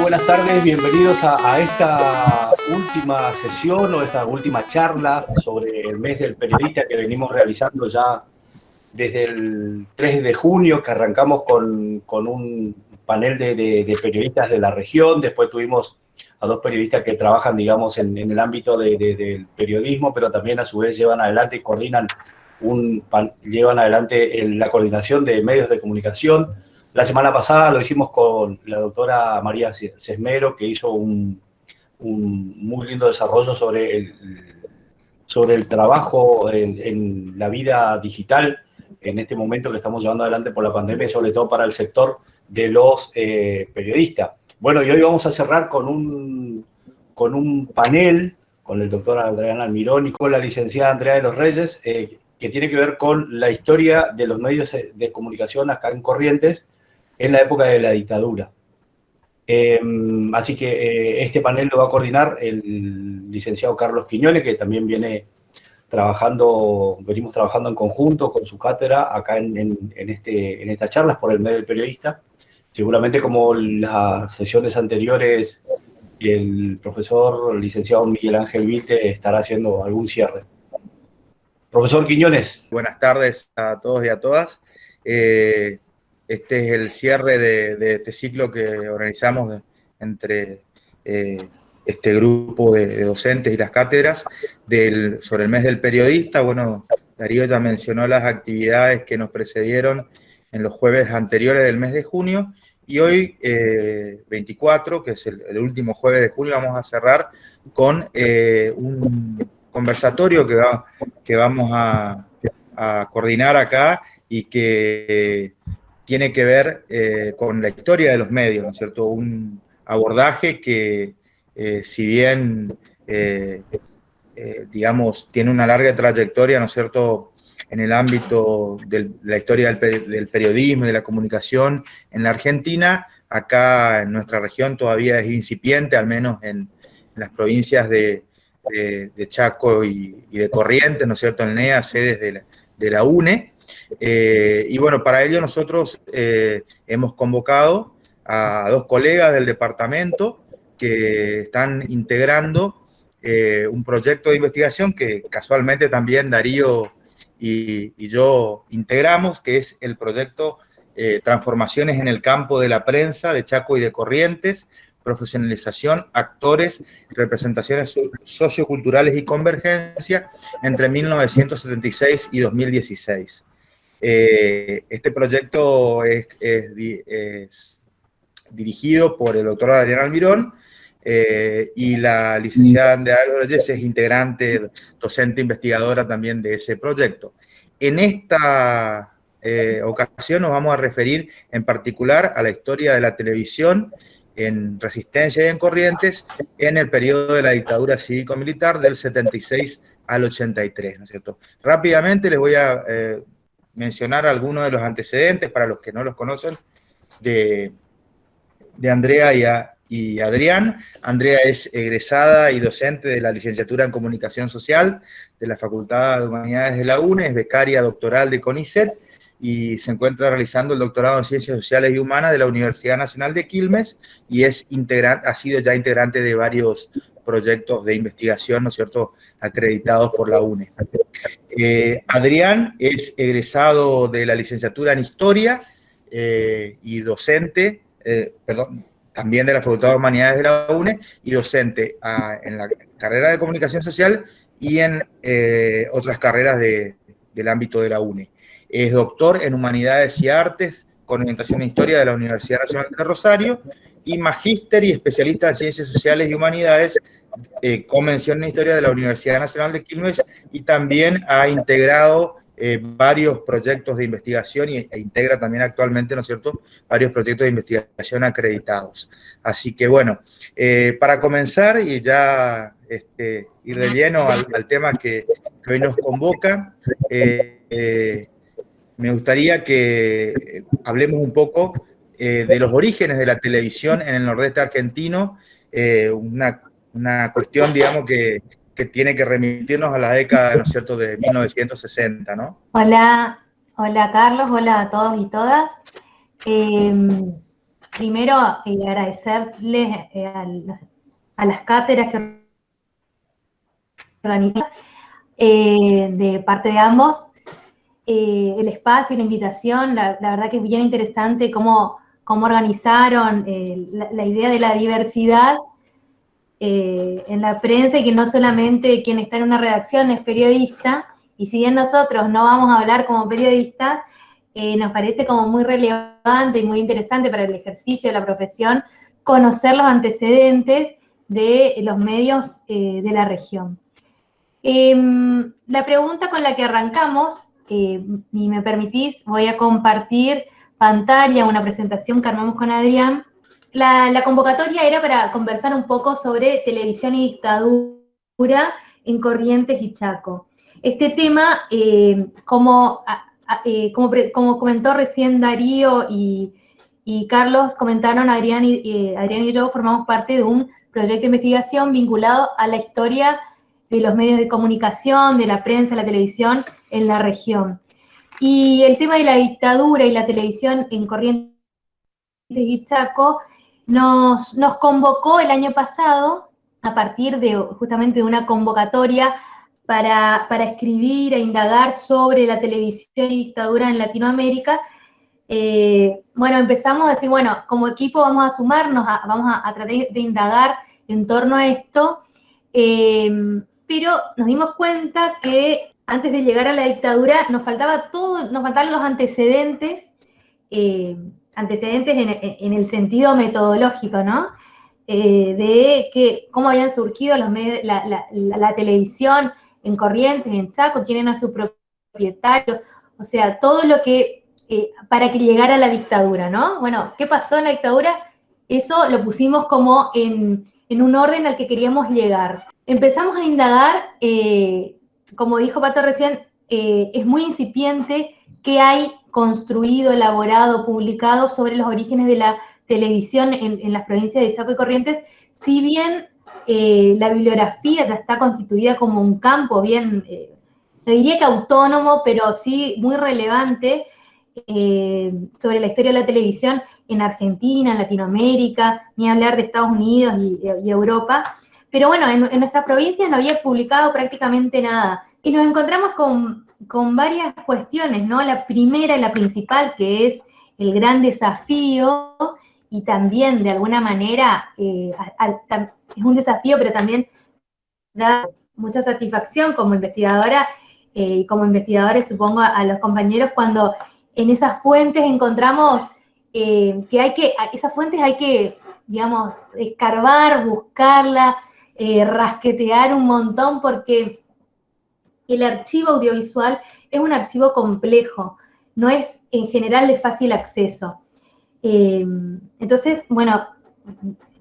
buenas tardes, bienvenidos a esta última sesión o esta última charla sobre el mes del periodista que venimos realizando ya desde el 3 de junio, que arrancamos con un panel de periodistas de la región. Después tuvimos a dos periodistas que trabajan, digamos, en el ámbito del periodismo, pero también a su vez llevan adelante y coordinan llevan adelante la coordinación de medios de comunicación. La semana pasada lo hicimos con la doctora María Sesmero, que hizo un muy lindo desarrollo sobre el trabajo en la vida digital en este momento que estamos llevando adelante por la pandemia, sobre todo para el sector de los periodistas. Bueno, y hoy vamos a cerrar con un panel con el doctor Adrián Almirón y con la licenciada Andrea de los Reyes, que tiene que ver con la historia de los medios de comunicación acá en Corrientes en la época de la dictadura. Así que este panel lo va a coordinar el licenciado Carlos Quiñones, que también venimos trabajando en conjunto con su cátedra acá en estas charlas por el medio del periodista. Seguramente, como las sesiones anteriores, el profesor licenciado Miguel Ángel Vilte estará haciendo algún cierre. Profesor Quiñones. Buenas tardes a todos y a todas. Este es el cierre de este ciclo que organizamos entre este grupo de docentes y las cátedras sobre el mes del periodista. Bueno, Darío ya mencionó las actividades que nos precedieron en los jueves anteriores del mes de junio, y hoy, 24, que es el último jueves de junio, vamos a cerrar con un conversatorio que vamos a coordinar acá y que tiene que ver con la historia de los medios, ¿no es cierto? Un abordaje que, si bien, digamos, tiene una larga trayectoria, ¿no es cierto?, en el ámbito de la historia del periodismo y de la comunicación en la Argentina, acá en nuestra región todavía es incipiente, al menos en las provincias de Chaco y de Corrientes, ¿no es cierto?, el NEA, sedes de la UNE. Y bueno, para ello nosotros hemos convocado a dos colegas del departamento que están integrando un proyecto de investigación que casualmente también Darío y yo integramos, que es el proyecto Transformaciones en el campo de la prensa de Chaco y de Corrientes, profesionalización, actores, representaciones socioculturales y convergencia entre 1976 y 2016. Este proyecto es dirigido por el doctor Adrián Almirón, y la licenciada Andrea de los Reyes es integrante, docente investigadora también de ese proyecto. En esta ocasión nos vamos a referir en particular a la historia de la televisión en Resistencia y en Corrientes en el periodo de la dictadura cívico-militar del 76 al 83, ¿no es cierto? Rápidamente les voy a mencionar algunos de los antecedentes para los que no los conocen de Andrea y Adrián. Andrea es egresada y docente de la licenciatura en Comunicación Social de la Facultad de Humanidades de la UNE, es becaria doctoral de CONICET y se encuentra realizando el doctorado en Ciencias Sociales y Humanas de la Universidad Nacional de Quilmes y ha sido ya integrante de varios proyectos de investigación, ¿no es cierto?, acreditados por la UNE. Adrián es egresado de la licenciatura en Historia y docente, también de la Facultad de Humanidades de la UNE, y docente en la carrera de Comunicación Social y en otras carreras del ámbito de la UNE. Es doctor en Humanidades y Artes con orientación en Historia de la Universidad Nacional de Rosario y magíster y especialista en Ciencias Sociales y Humanidades con mención en Historia de la Universidad Nacional de Quilmes, y también ha integrado varios proyectos de investigación e integra también actualmente, ¿no es cierto?, varios proyectos de investigación acreditados. Así que bueno, para comenzar y ya ir de lleno al tema que hoy nos convoca, me gustaría que hablemos un poco de los orígenes de la televisión en el nordeste argentino, una cuestión, digamos, que tiene que remitirnos a la década, ¿no es cierto?, de 1960, ¿no? Hola, hola Carlos, hola a todos y todas. primero agradecerles a las cátedras que organizan de parte de ambos el espacio y la invitación. La verdad que es bien interesante cómo organizaron la idea de la diversidad en la prensa, y que no solamente quien está en una redacción es periodista, y si bien nosotros no vamos a hablar como periodistas, nos parece como muy relevante y muy interesante para el ejercicio de la profesión conocer los antecedentes de los medios de la región. La pregunta con la que arrancamos, y me permitís, voy a compartir pantalla, una presentación que armamos con Adrián. La convocatoria era para conversar un poco sobre televisión y dictadura en Corrientes y Chaco. Este tema, como comentó recién Darío y Carlos, comentaron, Adrián y yo formamos parte de un proyecto de investigación vinculado a la historia de los medios de comunicación, de la prensa, la televisión en la región. Y el tema de la dictadura y la televisión en Corrientes y Chaco nos convocó el año pasado, a partir de justamente de una convocatoria para escribir e indagar sobre la televisión y dictadura en Latinoamérica. Bueno, empezamos a decir, bueno, como equipo vamos a sumarnos, vamos a tratar de indagar en torno a esto, pero nos dimos cuenta que antes de llegar a la dictadura nos faltaban los antecedentes, en el sentido metodológico, ¿no? De cómo habían surgido los medios, la televisión en Corrientes, en Chaco, quién era su propietario, o sea, todo lo que, para que llegara la dictadura, ¿no? Bueno, ¿qué pasó en la dictadura? Eso lo pusimos como en un orden al que queríamos llegar. Empezamos a indagar, como dijo Pato recién, es muy incipiente qué hay construido, elaborado, publicado sobre los orígenes de la televisión en las provincias de Chaco y Corrientes, si bien la bibliografía ya está constituida como un campo bien, no diría que autónomo, pero sí muy relevante sobre la historia de la televisión en Argentina, en Latinoamérica, ni hablar de Estados Unidos y Europa. Pero bueno, en nuestras provincias no había publicado prácticamente nada. Y nos encontramos con varias cuestiones, ¿no? La primera y la principal, que es el gran desafío, y también de alguna manera es un desafío, pero también da mucha satisfacción como investigadora y como investigadores, supongo, a los compañeros, cuando en esas fuentes encontramos esas fuentes hay que, digamos, escarbar, buscarlas, rasquetear un montón, porque el archivo audiovisual es un archivo complejo, no es en general de fácil acceso. Entonces, bueno,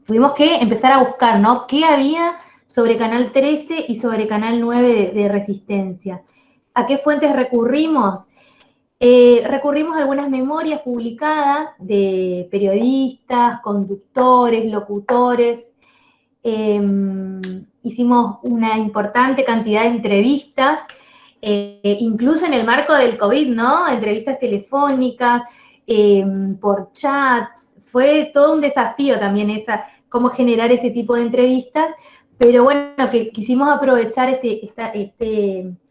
tuvimos que empezar a buscar, ¿no? ¿Qué había sobre Canal 13 y sobre Canal 9 de Resistencia? ¿A qué fuentes recurrimos? Recurrimos a algunas memorias publicadas de periodistas, conductores, locutores. Hicimos una importante cantidad de entrevistas, incluso en el marco del COVID, ¿no? Entrevistas telefónicas, por chat. Fue todo un desafío también cómo generar ese tipo de entrevistas, pero bueno, que quisimos aprovechar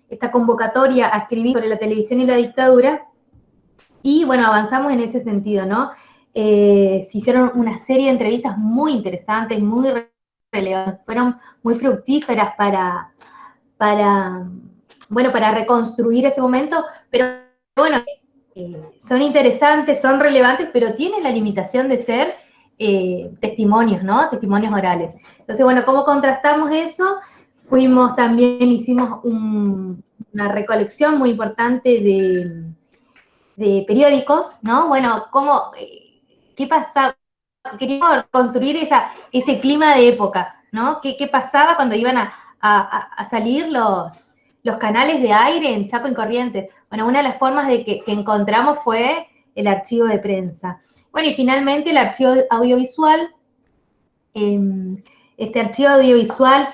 esta convocatoria a escribir sobre la televisión y la dictadura, y bueno, avanzamos en ese sentido, ¿no? Se hicieron una serie de entrevistas muy interesantes, muy relevantes, fueron muy fructíferas para reconstruir ese momento, pero bueno, son interesantes, son relevantes, pero tienen la limitación de ser testimonios, ¿no? Testimonios orales. Entonces, bueno, ¿cómo contrastamos eso? Hicimos una recolección muy importante de periódicos, ¿no? Bueno, ¿qué pasaba? Queríamos construir ese clima de época, ¿no? ¿Qué pasaba cuando iban a salir los canales de aire en Chaco y Corrientes? Bueno, una de las formas que encontramos fue el archivo de prensa. Bueno, y finalmente el archivo audiovisual. Este archivo audiovisual,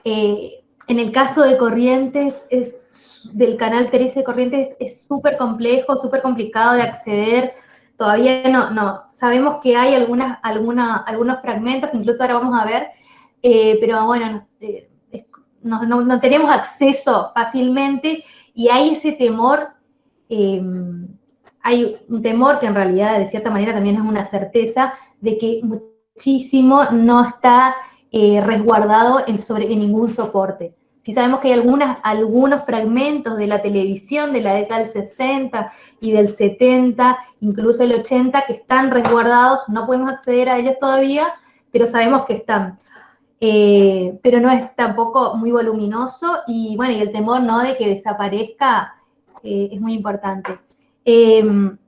en el caso de Corrientes, del canal 13 de Corrientes, es súper complejo, súper complicado de acceder. todavía no. Sabemos que hay algunos fragmentos que incluso ahora vamos a ver, pero bueno, no tenemos acceso fácilmente y hay ese temor, hay un temor que en realidad de cierta manera también es una certeza de que muchísimo no está resguardado en ningún soporte. Sí sabemos que hay algunos fragmentos de la televisión de la década del 60 y del 70, incluso el 80, que están resguardados, no podemos acceder a ellos todavía, pero sabemos que están. Pero no es tampoco muy voluminoso y bueno, y el temor, ¿no?, de que desaparezca es muy importante. En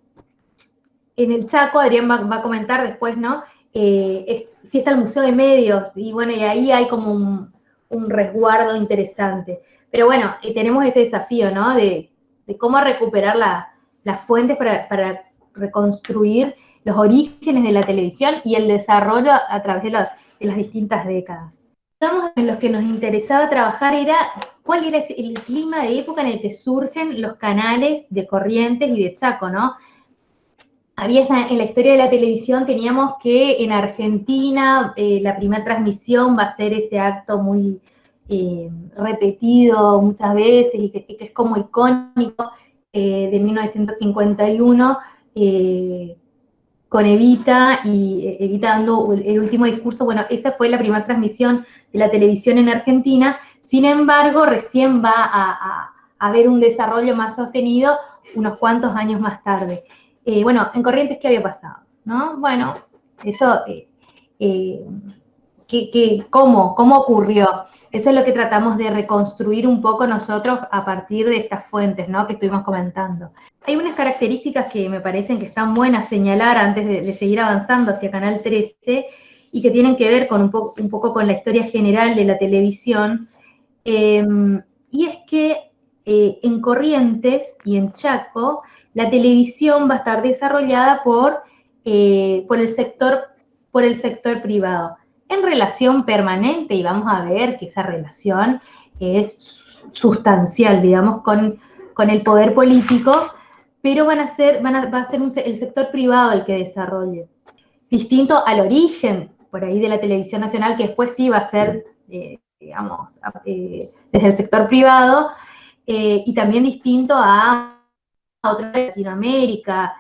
el Chaco, Adrián va a comentar después, ¿no?, sí está el Museo de Medios y bueno, y ahí hay como un resguardo interesante. Pero bueno, tenemos este desafío, ¿no?, de cómo recuperar las fuentes para reconstruir los orígenes de la televisión y el desarrollo a través de las distintas décadas. En los que nos interesaba trabajar era cuál era el clima de época en el que surgen los canales de Corrientes y de Chaco, ¿no? En la historia de la televisión teníamos que en Argentina la primera transmisión va a ser ese acto muy repetido muchas veces y que es como icónico de 1951, con Evita y Evita dando el último discurso. Bueno, esa fue la primera transmisión de la televisión en Argentina. Sin embargo, recién va a haber un desarrollo más sostenido unos cuantos años más tarde. Bueno, en Corrientes, ¿qué había pasado? ¿No? Bueno, eso, ¿cómo ocurrió? Eso es lo que tratamos de reconstruir un poco nosotros a partir de estas fuentes, ¿no?, que estuvimos comentando. Hay unas características que me parecen que están buenas señalar antes de seguir avanzando hacia Canal 13 y que tienen que ver con un poco con la historia general de la televisión, y es que en Corrientes y en Chaco la televisión va a estar desarrollada por el sector privado, en relación permanente, y vamos a ver que esa relación es sustancial, digamos, con el poder político, pero va a ser el sector privado el que desarrolle. Distinto al origen, por ahí, de la televisión nacional, que después sí va a ser, digamos, desde el sector privado, y también distinto a otra de Latinoamérica,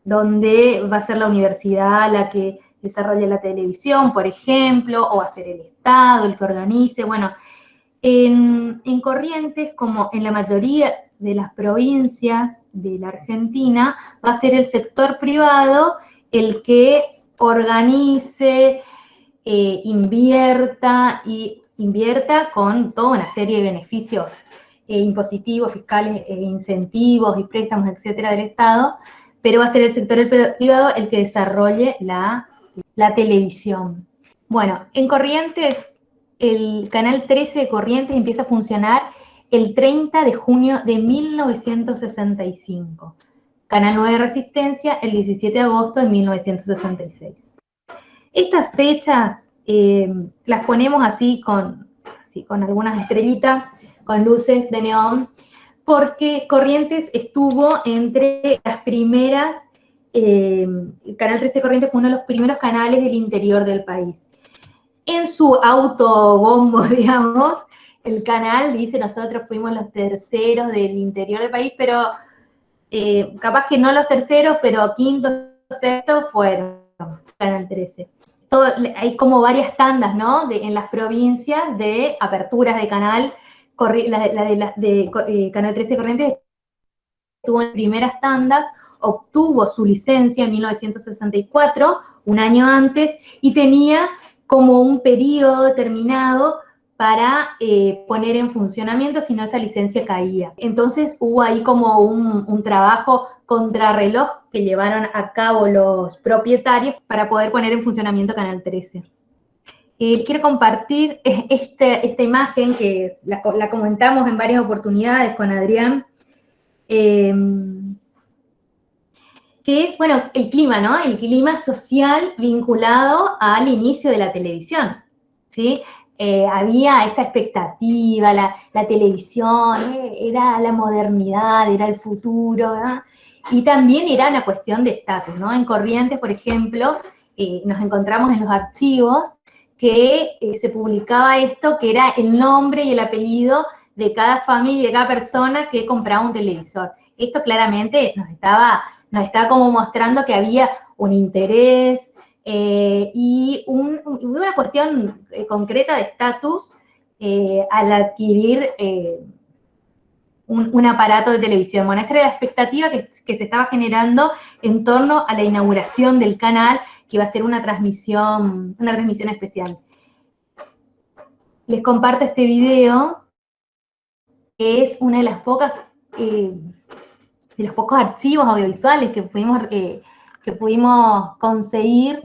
donde va a ser la universidad la que desarrolle la televisión, por ejemplo, o va a ser el Estado el que organice. Bueno, en Corrientes, como en la mayoría de las provincias de la Argentina, va a ser el sector privado el que organice, invierta con toda una serie de beneficios impositivos, fiscales, incentivos y préstamos, etcétera, del Estado, pero va a ser el sector privado el que desarrolle la televisión. Bueno, en Corrientes, el Canal 13 de Corrientes empieza a funcionar el 30 de junio de 1965. Canal 9 de Resistencia, el 17 de agosto de 1966. Estas fechas las ponemos así con algunas estrellitas, con luces de neón, porque Corrientes estuvo entre las primeras, el Canal 13 Corrientes fue uno de los primeros canales del interior del país. En su autobombo, digamos, el canal dice: nosotros fuimos los terceros del interior del país, pero capaz que no los terceros, pero quintos, sextos fueron Canal 13. Hay como varias tandas, ¿no?, en las provincias de aperturas de canal. La de Canal 13 Corrientes estuvo en primeras tandas, obtuvo su licencia en 1964, un año antes, y tenía como un periodo determinado para poner en funcionamiento, si no esa licencia caía. Entonces hubo ahí como un trabajo contrarreloj que llevaron a cabo los propietarios para poder poner en funcionamiento Canal 13. Quiero compartir esta imagen que la comentamos en varias oportunidades con Adrián, que es, bueno, el clima, ¿no? El clima social vinculado al inicio de la televisión, ¿sí? Había esta expectativa, la televisión, era la modernidad, era el futuro, ¿verdad? Y también era una cuestión de estatus, ¿no? En Corrientes, por ejemplo, nos encontramos en los archivos que se publicaba esto, que era el nombre y el apellido de cada familia, de cada persona que compraba un televisor. Esto claramente nos estaba como mostrando que había un interés y una cuestión concreta de estatus al adquirir un aparato de televisión. Bueno, esta era la expectativa que se estaba generando en torno a la inauguración del canal, que iba a ser una transmisión especial. Les comparto este video, que es una de las pocas, de los pocos archivos audiovisuales que pudimos conseguir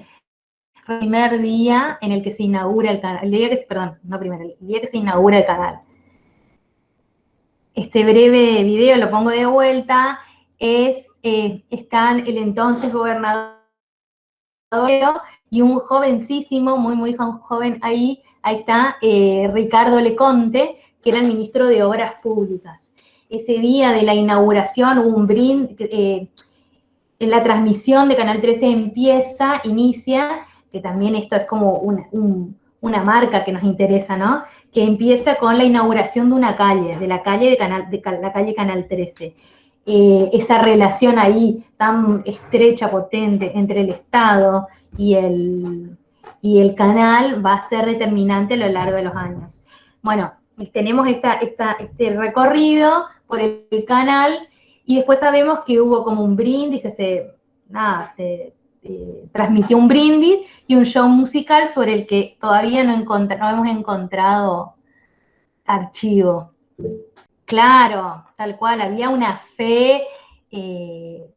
el primer día en el que se inaugura el canal, el día que se inaugura el canal. Este breve video, lo pongo de vuelta, están el entonces gobernador y un jovencísimo, muy joven ahí está Ricardo Leconte, que era el ministro de Obras Públicas. Ese día de la inauguración hubo un brindis, en la transmisión de Canal 13 inicia, que también esto es como una marca que nos interesa, ¿no? Que empieza con la inauguración de una calle, de la calle Canal 13. Esa relación ahí tan estrecha, potente, entre el Estado y el canal va a ser determinante a lo largo de los años. Bueno, tenemos este recorrido por el canal y después sabemos que hubo como un brindis, que se transmitió un brindis y un show musical sobre el que todavía no hemos encontrado archivo. Claro, tal cual, había una fe en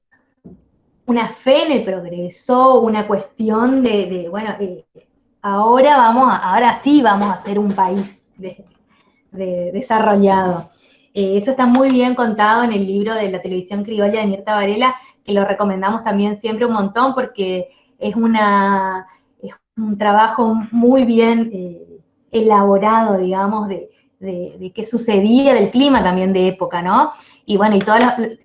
el progreso, una cuestión ahora sí vamos a ser un país desarrollado. Eso está muy bien contado en el libro de la televisión criolla de Mirta Varela, que lo recomendamos también siempre un montón porque es un trabajo muy bien elaborado, digamos, de qué sucedía, del clima también de época, ¿no? Y bueno, y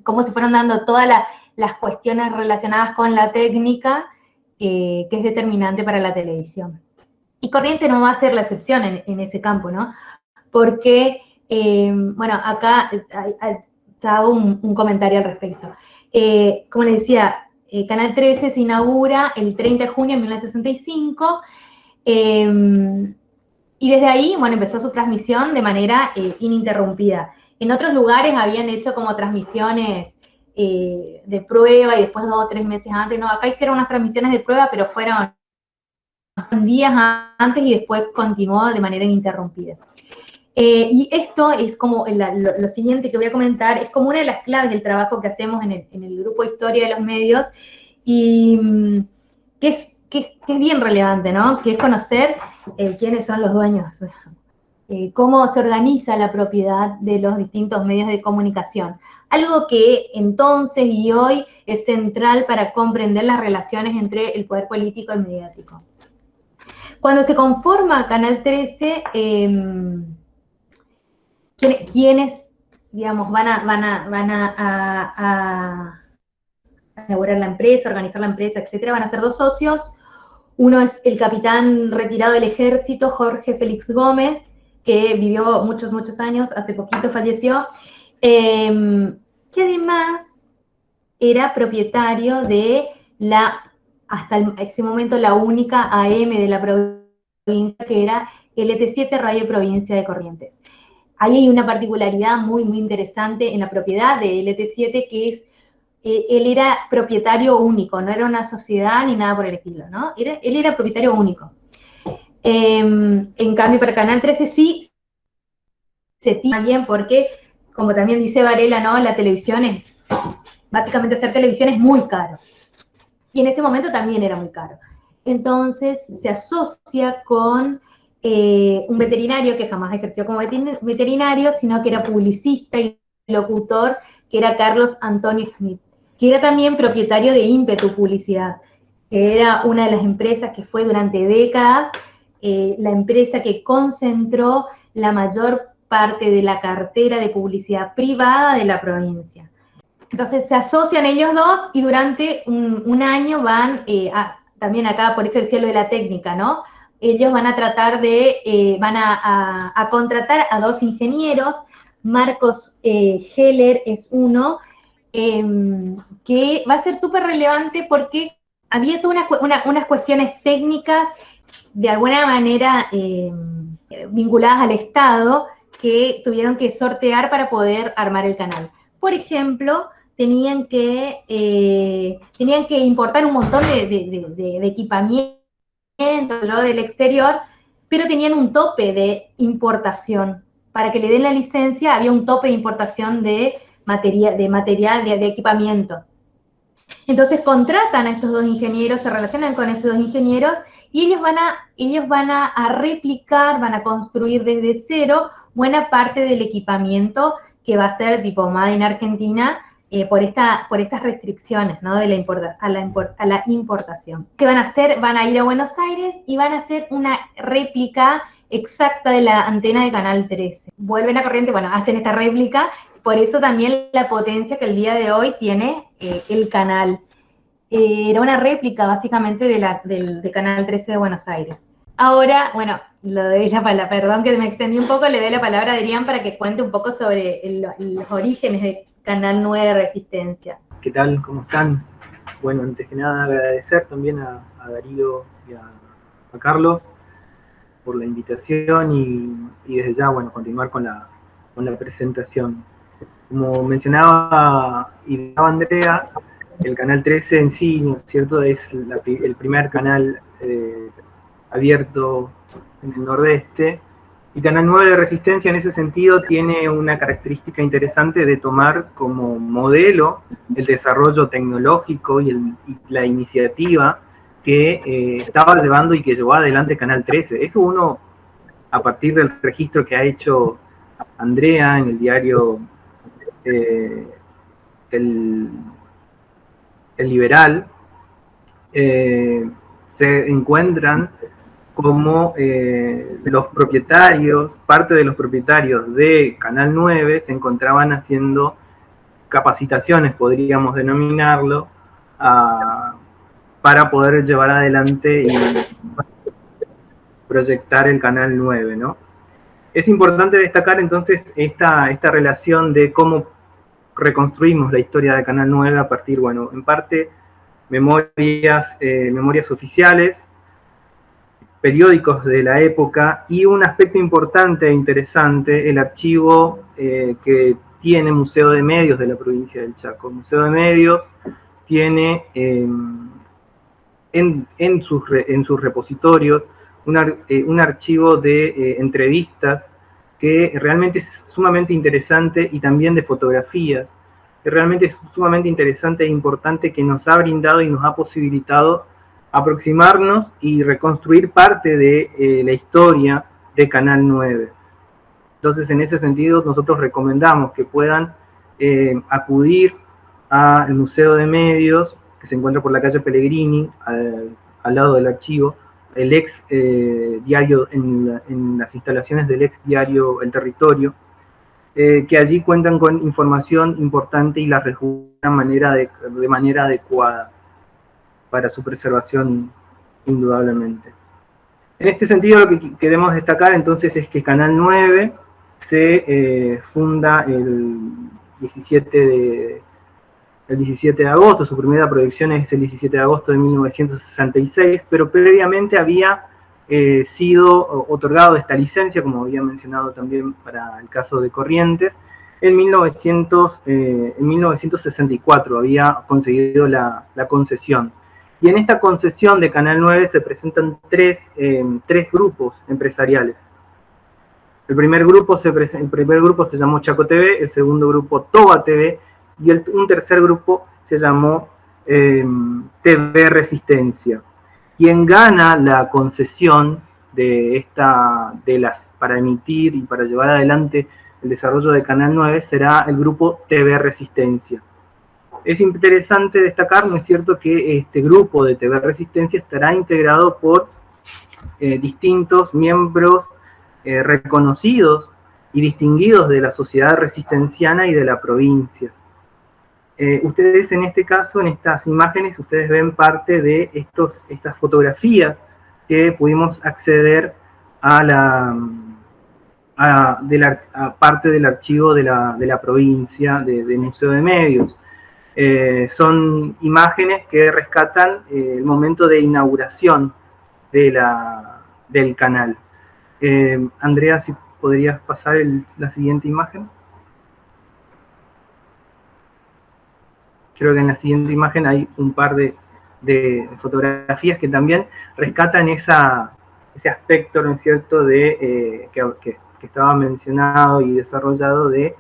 cómo se fueron dando todas las cuestiones relacionadas con la técnica, que es determinante para la televisión. Y Corrientes no va a ser la excepción en ese campo, ¿no? Porque, bueno, acá hago un comentario al respecto. Como les decía, Canal 13 se inaugura el 30 de junio de 1965, y desde ahí, bueno, empezó su transmisión de manera ininterrumpida. En otros lugares habían hecho como transmisiones de prueba y después 2 o 3 meses antes, no, acá hicieron unas transmisiones de prueba, pero fueron días antes y después continuó de manera ininterrumpida. Y esto es como lo siguiente que voy a comentar, es como una de las claves del trabajo que hacemos en el grupo Historia de los Medios, y que es bien relevante, ¿no? Que es conocer quiénes son los dueños, cómo se organiza la propiedad de los distintos medios de comunicación. Algo que entonces y hoy es central para comprender las relaciones entre el poder político y mediático. Cuando se conforma Canal 13, ¿quiénes, digamos, van a elaborar la empresa, organizar la empresa, etcétera? Van a ser 2 socios. Uno es el capitán retirado del ejército, Jorge Félix Gómez, que vivió muchos años, hace poquito falleció, que además era propietario de hasta ese momento la única AM de la provincia, que era LT7 Radio Provincia de Corrientes. Ahí hay una particularidad muy interesante en la propiedad de LT7, que es, él era propietario único, no era una sociedad ni nada por el estilo, ¿no? Él era propietario único. En cambio, para Canal 13 sí se tiene bien, porque, como también dice Varela, ¿no? La televisión básicamente hacer televisión es muy caro. Y en ese momento también era muy caro. Entonces se asocia con un veterinario que jamás ejerció como veterinario, sino que era publicista y locutor, que era Carlos Antonio Smith, que era también propietario de Ímpetu Publicidad, que era una de las empresas que fue durante décadas la empresa que concentró la mayor parte de la cartera de publicidad privada de la provincia. Entonces se asocian ellos dos y durante un año van, también acá por eso el cielo de la técnica, ¿no? Ellos van a tratar de, van a contratar a 2 ingenieros, Marcos Heller es uno, que va a ser súper relevante porque había todas unas cuestiones técnicas de alguna manera vinculadas al Estado que tuvieron que sortear para poder armar el canal. Por ejemplo, tenían que importar un montón de equipamiento del exterior, pero tenían un tope de importación. Para que le den la licencia había un tope de importación de material, de equipamiento. Entonces contratan a estos 2 ingenieros, se relacionan con estos 2 ingenieros y ellos van a replicar, van a construir desde cero buena parte del equipamiento que va a ser tipo Made in Argentina por estas restricciones, ¿no? De a la importación. ¿Qué van a hacer? Van a ir a Buenos Aires y van a hacer una réplica exacta de la antena de Canal 13. Vuelven a corriente, bueno, hacen esta réplica, por eso también la potencia que el día de hoy tiene el canal. Era una réplica básicamente de Canal 13 de Buenos Aires. Ahora, bueno, le doy la palabra, perdón que me extendí un poco, le doy la palabra a Adrián para que cuente un poco sobre los orígenes de Canal 9 Resistencia. ¿Qué tal? ¿Cómo están? Bueno, antes que nada agradecer también a Darío y a Carlos por la invitación y desde ya, bueno, continuar con la presentación. Como mencionaba y daba Andrea, el Canal 13 en sí, ¿no es cierto?, es el primer canal abierto en el Nordeste. Y Canal 9 de Resistencia en ese sentido tiene una característica interesante de tomar como modelo el desarrollo tecnológico y la iniciativa que estaba llevando y que llevó adelante Canal 13. Eso uno, a partir del registro que ha hecho Andrea en el diario el Liberal, se encuentran como los propietarios, parte de los propietarios de Canal 9 se encontraban haciendo capacitaciones, podríamos denominarlo, para poder llevar adelante y proyectar el Canal 9, ¿no? Es importante destacar entonces esta relación de cómo reconstruimos la historia de Canal 9 a partir, bueno, en parte memorias oficiales, periódicos de la época y un aspecto importante e interesante, el archivo que tiene Museo de Medios de la provincia del Chaco. Museo de Medios tiene en sus repositorios un archivo de entrevistas que realmente es sumamente interesante y también de fotografías, que realmente es sumamente interesante e importante, que nos ha brindado y nos ha posibilitado aproximarnos y reconstruir parte de la historia de Canal 9. Entonces, en ese sentido, nosotros recomendamos que puedan acudir al Museo de Medios, que se encuentra por la calle Pellegrini, al lado del archivo, el ex diario, en las instalaciones del ex diario El Territorio, que allí cuentan con información importante y la resguardan de manera adecuada para su preservación, indudablemente. En este sentido, lo que queremos destacar entonces es que Canal 9 se funda el 17 de agosto, su primera proyección es el 17 de agosto de 1966, pero previamente había sido otorgado esta licencia, como había mencionado también para el caso de Corrientes, en 1964 había conseguido la concesión. Y en esta concesión de Canal 9 se presentan tres grupos empresariales. El primer grupo se llamó Chaco TV, el segundo grupo Toba TV, y un tercer grupo se llamó TV Resistencia. Quien gana la concesión para emitir y para llevar adelante el desarrollo de Canal 9 será el grupo TV Resistencia. Es interesante destacar, ¿no es cierto?, que este grupo de TV Resistencia estará integrado por distintos miembros reconocidos y distinguidos de la sociedad resistenciana y de la provincia. ustedes en este caso, en estas imágenes, ustedes ven parte de estas fotografías que pudimos acceder a parte del archivo de la provincia de Museo de Medios. Son imágenes que rescatan el momento de inauguración del canal. Andrea, si podrías pasar la siguiente imagen. Creo que en la siguiente imagen hay un par de fotografías que también rescatan ese aspecto, ¿no es cierto?, que estaba mencionado y desarrollado de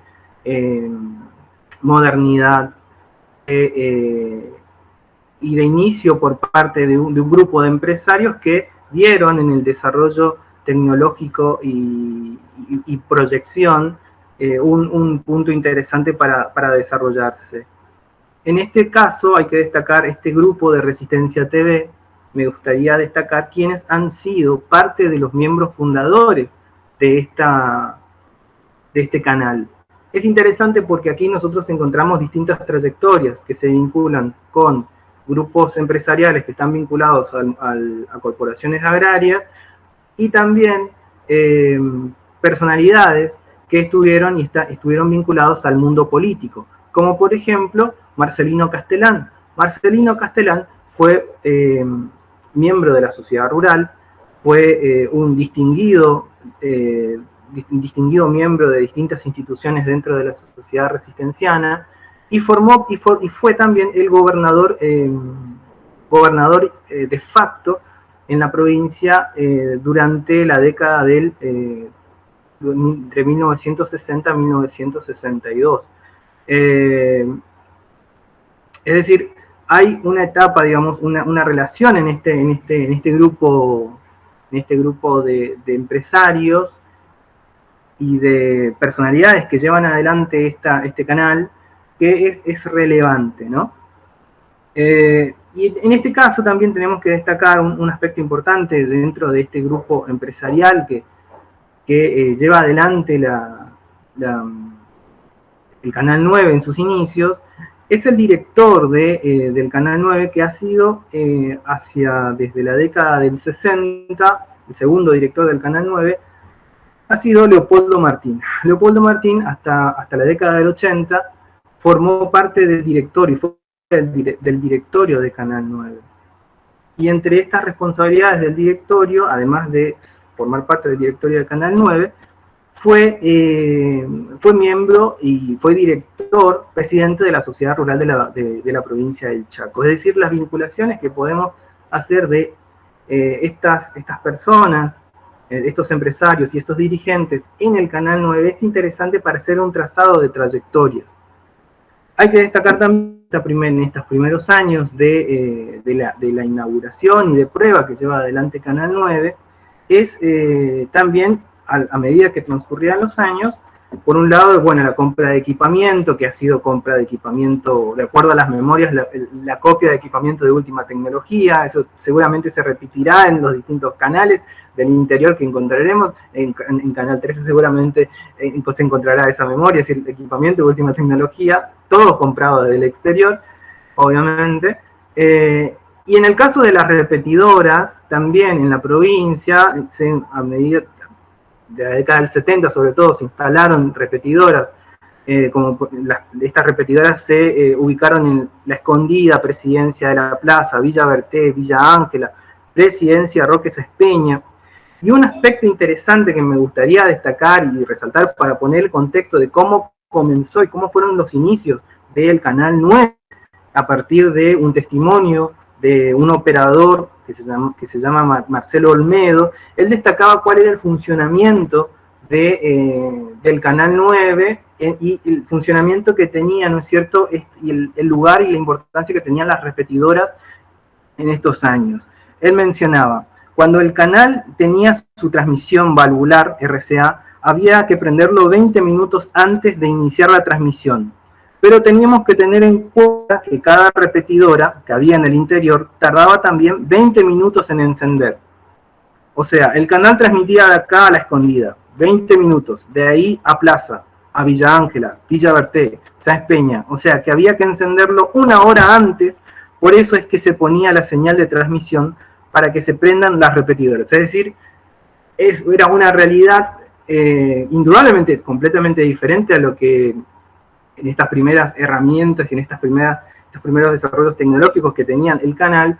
modernidad y de inicio por parte de un grupo de empresarios que vieron en el desarrollo tecnológico y proyección un punto interesante para desarrollarse. En este caso hay que destacar este grupo de Resistencia TV. Me gustaría destacar quienes han sido parte de los miembros fundadores de este canal. Es interesante porque aquí nosotros encontramos distintas trayectorias que se vinculan con grupos empresariales que están vinculados a corporaciones agrarias y también personalidades que estuvieron vinculados al mundo político, como por ejemplo Marcelino Castellán. Marcelino Castellán fue miembro de la Sociedad Rural, fue un distinguido miembro de distintas instituciones dentro de la sociedad resistenciana y fue también el gobernador de facto en la provincia durante la década entre 1960 y 1962. Es decir, hay una etapa, digamos, una relación en este grupo de empresarios y de personalidades que llevan adelante este canal, que es relevante, ¿no? Y en este caso también tenemos que destacar un aspecto importante dentro de este grupo empresarial que lleva adelante el Canal 9 en sus inicios. Es el director del Canal 9 que ha sido desde la década del 60, el segundo director del Canal 9, ha sido Leopoldo Martín. Leopoldo Martín hasta la década del 80 formó parte del directorio y fue del directorio de Canal 9. Y entre estas responsabilidades del directorio, además de formar parte del directorio de Canal 9, fue miembro y fue director, presidente de la Sociedad Rural de la provincia del Chaco. Es decir, las vinculaciones que podemos hacer de estas personas, estos empresarios y estos dirigentes en el Canal 9 es interesante para hacer un trazado de trayectorias. Hay que destacar también en estos primeros años de la inauguración y de prueba que lleva adelante Canal 9, es también a medida que transcurrían los años, por un lado, bueno, la compra de equipamiento, que ha sido compra de equipamiento, de acuerdo a las memorias, la copia de equipamiento de última tecnología. Eso seguramente se repetirá en los distintos canales del interior que encontraremos. En Canal 13 seguramente se encontrará esa memoria, es decir, equipamiento de última tecnología, todo comprado desde el exterior, obviamente. Y en el caso de las repetidoras, también en la provincia, a medida de la década del 70 sobre todo, se instalaron repetidoras, estas repetidoras se ubicaron en La Escondida, Presidencia de la Plaza, Villa Berté, Villa Ángela, Presidencia Roque Sespeña. Y un aspecto interesante que me gustaría destacar y resaltar para poner el contexto de cómo comenzó y cómo fueron los inicios del Canal 9, a partir de un testimonio de un operador que se llama Marcelo Olmedo. Él destacaba cuál era el funcionamiento del Canal 9 y el funcionamiento que tenía, ¿no es cierto?, y el lugar y la importancia que tenían las repetidoras en estos años. Él mencionaba, cuando el canal tenía su transmisión valvular RCA, había que prenderlo 20 minutos antes de iniciar la transmisión. Pero teníamos que tener en cuenta que cada repetidora que había en el interior tardaba también 20 minutos en encender. O sea, el canal transmitía de acá a La Escondida, 20 minutos, de ahí a Plaza, a Villa Ángela, Villa Berté, Sáenz Peña, o sea que había que encenderlo 1 hora antes, por eso es que se ponía la señal de transmisión para que se prendan las repetidoras, es decir, era una realidad indudablemente completamente diferente a lo que en estas primeras herramientas y en estos primeros desarrollos tecnológicos que tenían el canal,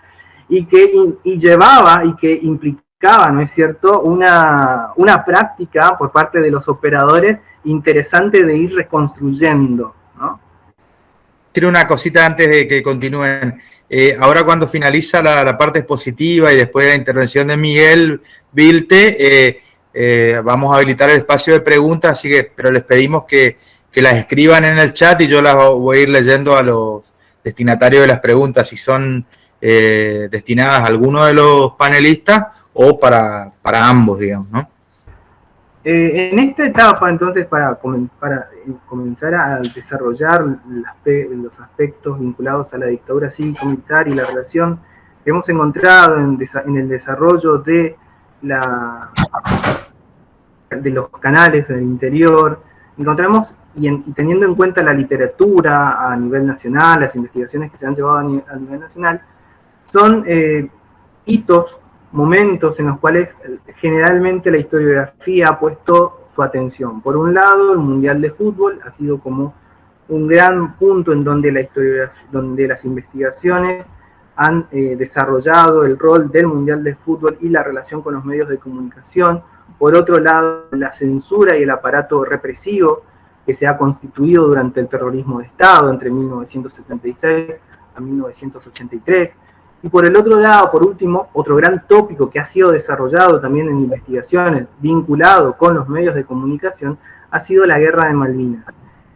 y que llevaba y que implicaba, ¿no es cierto?, una práctica por parte de los operadores interesante de ir reconstruyendo, ¿no? Quiero una cosita antes de que continúen. Ahora cuando finaliza la parte expositiva y después de la intervención de Miguel Vilte, vamos a habilitar el espacio de preguntas, así que, pero les pedimos que las escriban en el chat y yo las voy a ir leyendo a los destinatarios de las preguntas, si son destinadas a alguno de los panelistas o para ambos, digamos, ¿no? En esta etapa, entonces, para comenzar a desarrollar los aspectos vinculados a la dictadura cívico-militar y la relación que hemos encontrado en el desarrollo de los canales del interior, encontramos, y teniendo en cuenta la literatura a nivel nacional, las investigaciones que se han llevado a nivel nacional, son hitos, momentos en los cuales generalmente la historiografía ha puesto su atención. Por un lado, el Mundial de Fútbol ha sido como un gran punto en donde las investigaciones han desarrollado el rol del Mundial de Fútbol y la relación con los medios de comunicación. Por otro lado, la censura y el aparato represivo que se ha constituido durante el terrorismo de Estado entre 1976 a 1983. Y por el otro lado, por último, otro gran tópico que ha sido desarrollado también en investigaciones vinculado con los medios de comunicación ha sido la Guerra de Malvinas.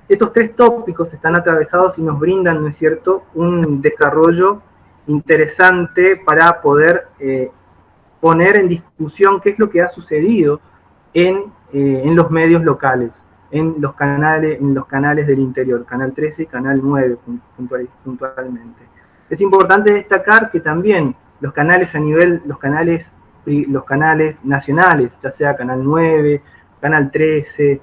Estos 3 tópicos están atravesados y nos brindan, ¿no es cierto?, un desarrollo interesante para poder poner en discusión qué es lo que ha sucedido en los medios locales, en los canales del interior, Canal 13 y Canal 9 puntualmente. Es importante destacar que también los canales nacionales, ya sea Canal 9, Canal 13,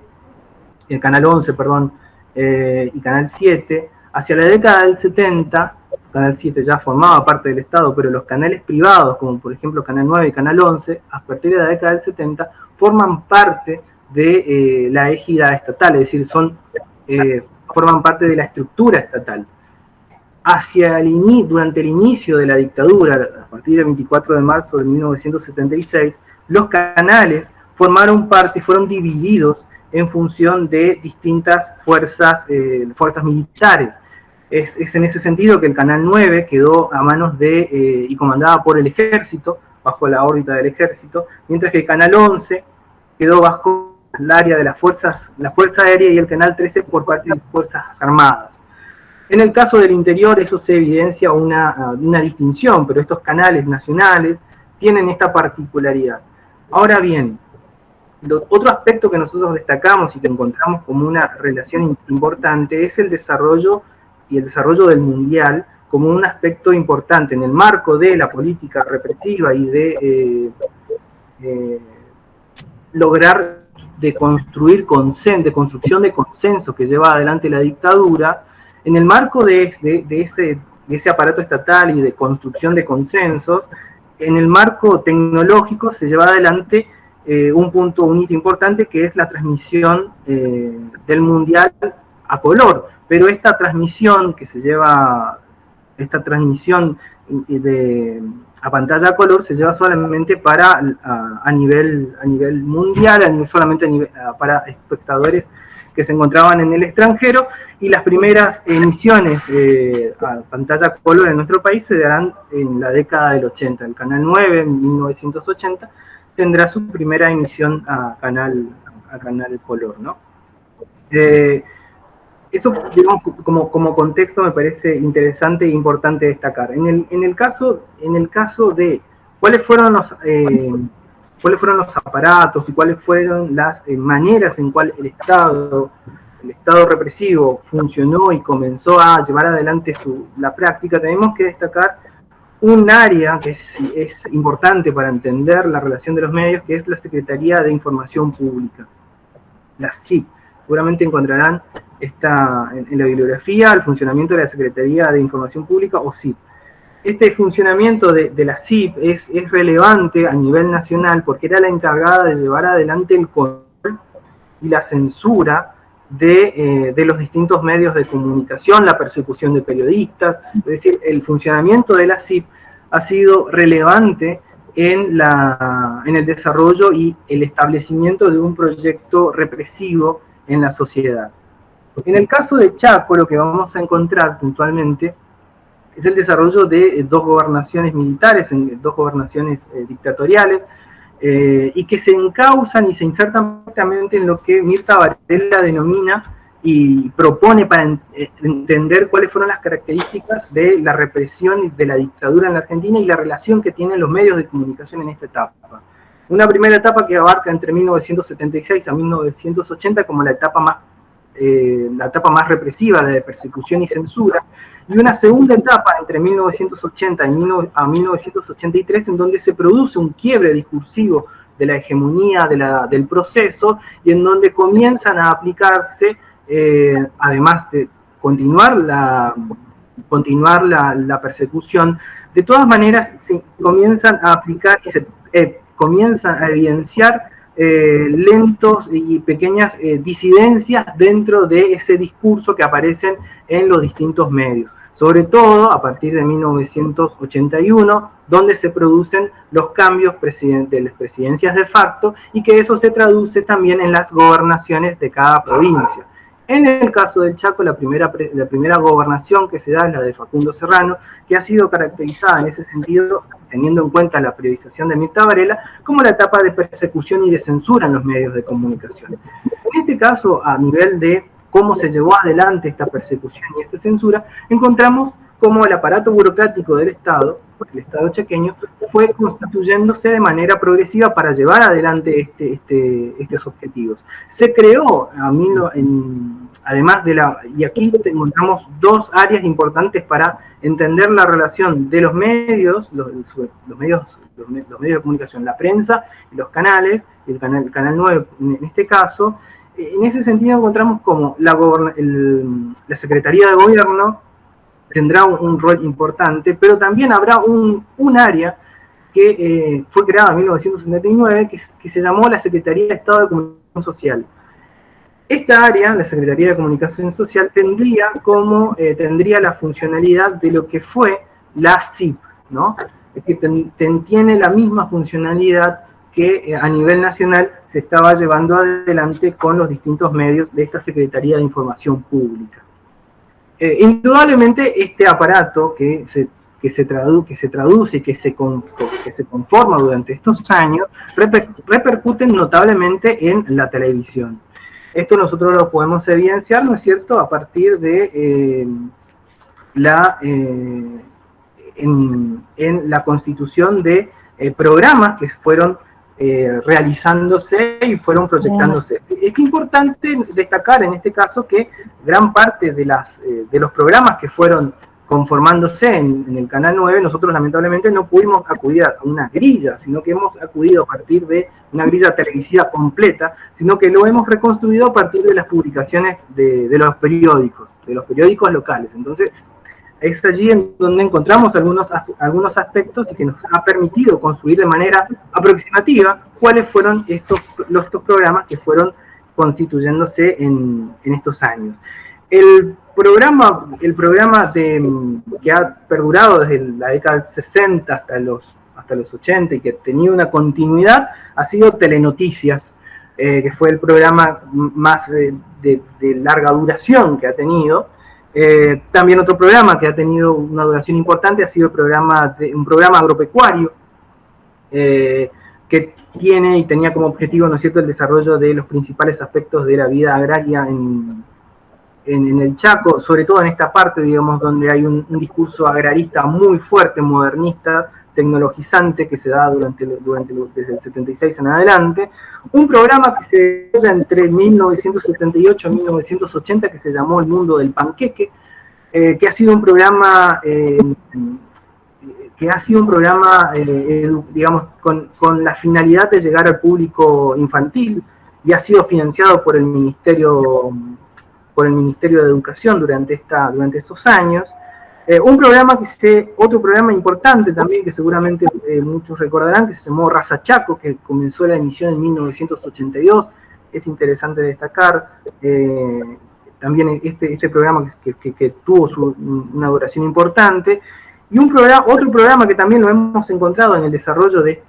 el Canal 11, perdón, y Canal 7, hacia la década del 70, Canal 7 ya formaba parte del Estado, pero los canales privados, como por ejemplo Canal 9 y Canal 11, a partir de la década del 70, forman parte de la égida estatal, es decir, forman parte de la estructura estatal. Durante el inicio de la dictadura, a partir del 24 de marzo de 1976, los canales formaron parte y fueron divididos en función de distintas fuerzas militares. Es en ese sentido que el Canal 9 quedó a manos y comandada por el Ejército, bajo la órbita del Ejército, mientras que el Canal 11 quedó bajo el área de la Fuerza Aérea y el Canal 13 por parte de las Fuerzas Armadas. En el caso del interior eso se evidencia una distinción, pero estos canales nacionales tienen esta particularidad. Ahora bien, otro aspecto que nosotros destacamos y que encontramos como una relación importante es el desarrollo del Mundial como un aspecto importante en el marco de la política represiva y de lograr de construcción de consenso que lleva adelante la dictadura. En el marco de ese aparato estatal y de construcción de consensos, en el marco tecnológico se lleva adelante un hito importante que es la transmisión del Mundial a color. Pero esta transmisión a pantalla a color se lleva solamente a nivel mundial, solamente para espectadores que se encontraban en el extranjero, y las primeras emisiones a pantalla a color en nuestro país se darán en la década del 80. El Canal 9, en 1980, tendrá su primera emisión a canal color, ¿no? Eso, digamos, como contexto me parece interesante e importante destacar. En el caso de cuáles fueron los aparatos y cuáles fueron las maneras en cuales el Estado represivo funcionó y comenzó a llevar adelante la práctica, tenemos que destacar un área que es importante para entender la relación de los medios, que es la Secretaría de Información Pública, la SIP. seguramente encontrarán en la bibliografía, el funcionamiento de la Secretaría de Información Pública, o SIP. Este funcionamiento de la SIP es relevante a nivel nacional porque era la encargada de llevar adelante el control y la censura de los distintos medios de comunicación, la persecución de periodistas. Es decir, el funcionamiento de la SIP ha sido relevante en el desarrollo y el establecimiento de un proyecto represivo en la sociedad. En el caso de Chaco, lo que vamos a encontrar puntualmente es el desarrollo de dos gobernaciones militares, dos gobernaciones dictatoriales, y que se encausan y se insertan perfectamente en lo que Mirta Varela denomina y propone para entender cuáles fueron las características de la represión de la dictadura en la Argentina y la relación que tienen los medios de comunicación en esta etapa. Una primera etapa que abarca entre 1976 a 1980 como la etapa más represiva de persecución y censura, y una segunda etapa entre 1980 a 1983 en donde se produce un quiebre discursivo de la hegemonía del proceso y en donde comienzan a aplicarse, además de continuar la persecución, de todas maneras se comienzan a aplicar y se comienzan a evidenciar lentos y pequeñas disidencias dentro de ese discurso que aparecen en los distintos medios, sobre todo a partir de 1981, donde se producen los cambios de las presidencias de facto y que eso se traduce también en las gobernaciones de cada provincia. En el caso del Chaco, la primera gobernación que se da es la de Facundo Serrano, que ha sido caracterizada en ese sentido, teniendo en cuenta la priorización de Mirta Varela, como la etapa de persecución y de censura en los medios de comunicación. En este caso, a nivel de cómo se llevó adelante esta persecución y esta censura, encontramos cómo el aparato burocrático del Estado, el Estado chaqueño, fue constituyéndose de manera progresiva para llevar adelante estos objetivos. Se creó, además y aquí encontramos dos áreas importantes para entender la relación de los medios, los medios de comunicación, la prensa y los canales, el canal 9 en este caso. En ese sentido encontramos como la Secretaría de Gobierno tendrá un rol importante, pero también habrá un área que fue creada en 1979 que se llamó la Secretaría de Estado de Comunicación Social. Esta área, la Secretaría de Comunicación Social, tendría la funcionalidad de lo que fue la SIP, ¿no? Es decir, tiene la misma funcionalidad que a nivel nacional se estaba llevando adelante con los distintos medios de esta Secretaría de Información Pública. Indudablemente este aparato que se traduce y que se conforma durante estos años repercute notablemente en la televisión. Esto nosotros lo podemos evidenciar, ¿no es cierto?, a partir de en la constitución de programas que fueron realizándose y fueron proyectándose. Es importante destacar en este caso que gran parte de los programas que fueron conformándose en el Canal 9, nosotros lamentablemente no pudimos acudir a una grilla, sino que hemos acudido a partir de una grilla televisiva completa, sino que lo hemos reconstruido a partir de las publicaciones de los periódicos locales. Entonces, es allí en donde encontramos algunos aspectos y que nos ha permitido construir de manera aproximativa cuáles fueron estos programas que fueron constituyéndose en estos años. El programa que ha perdurado desde la década del 60 hasta los 80 y que tenía una continuidad ha sido Telenoticias, que fue el programa más de larga duración que ha tenido. También otro programa que ha tenido una duración importante ha sido un programa agropecuario que tiene y tenía como objetivo, ¿no es cierto?, el desarrollo de los principales aspectos de la vida agraria en el Chaco, sobre todo en esta parte, digamos, donde hay un discurso agrarista muy fuerte, modernista, tecnologizante, que se da desde el 76 en adelante. Un programa que se desarrolla entre 1978 y 1980 que se llamó El Mundo del Panqueque, que ha sido un programa digamos, con la finalidad de llegar al público infantil, y ha sido financiado por el Ministerio de Educación durante estos años. Otro programa importante también, que seguramente muchos recordarán, que se llamó Raza Chaco, que comenzó la emisión en 1982, es interesante destacar. También este programa que tuvo una duración importante, y otro programa que también lo hemos encontrado en el desarrollo de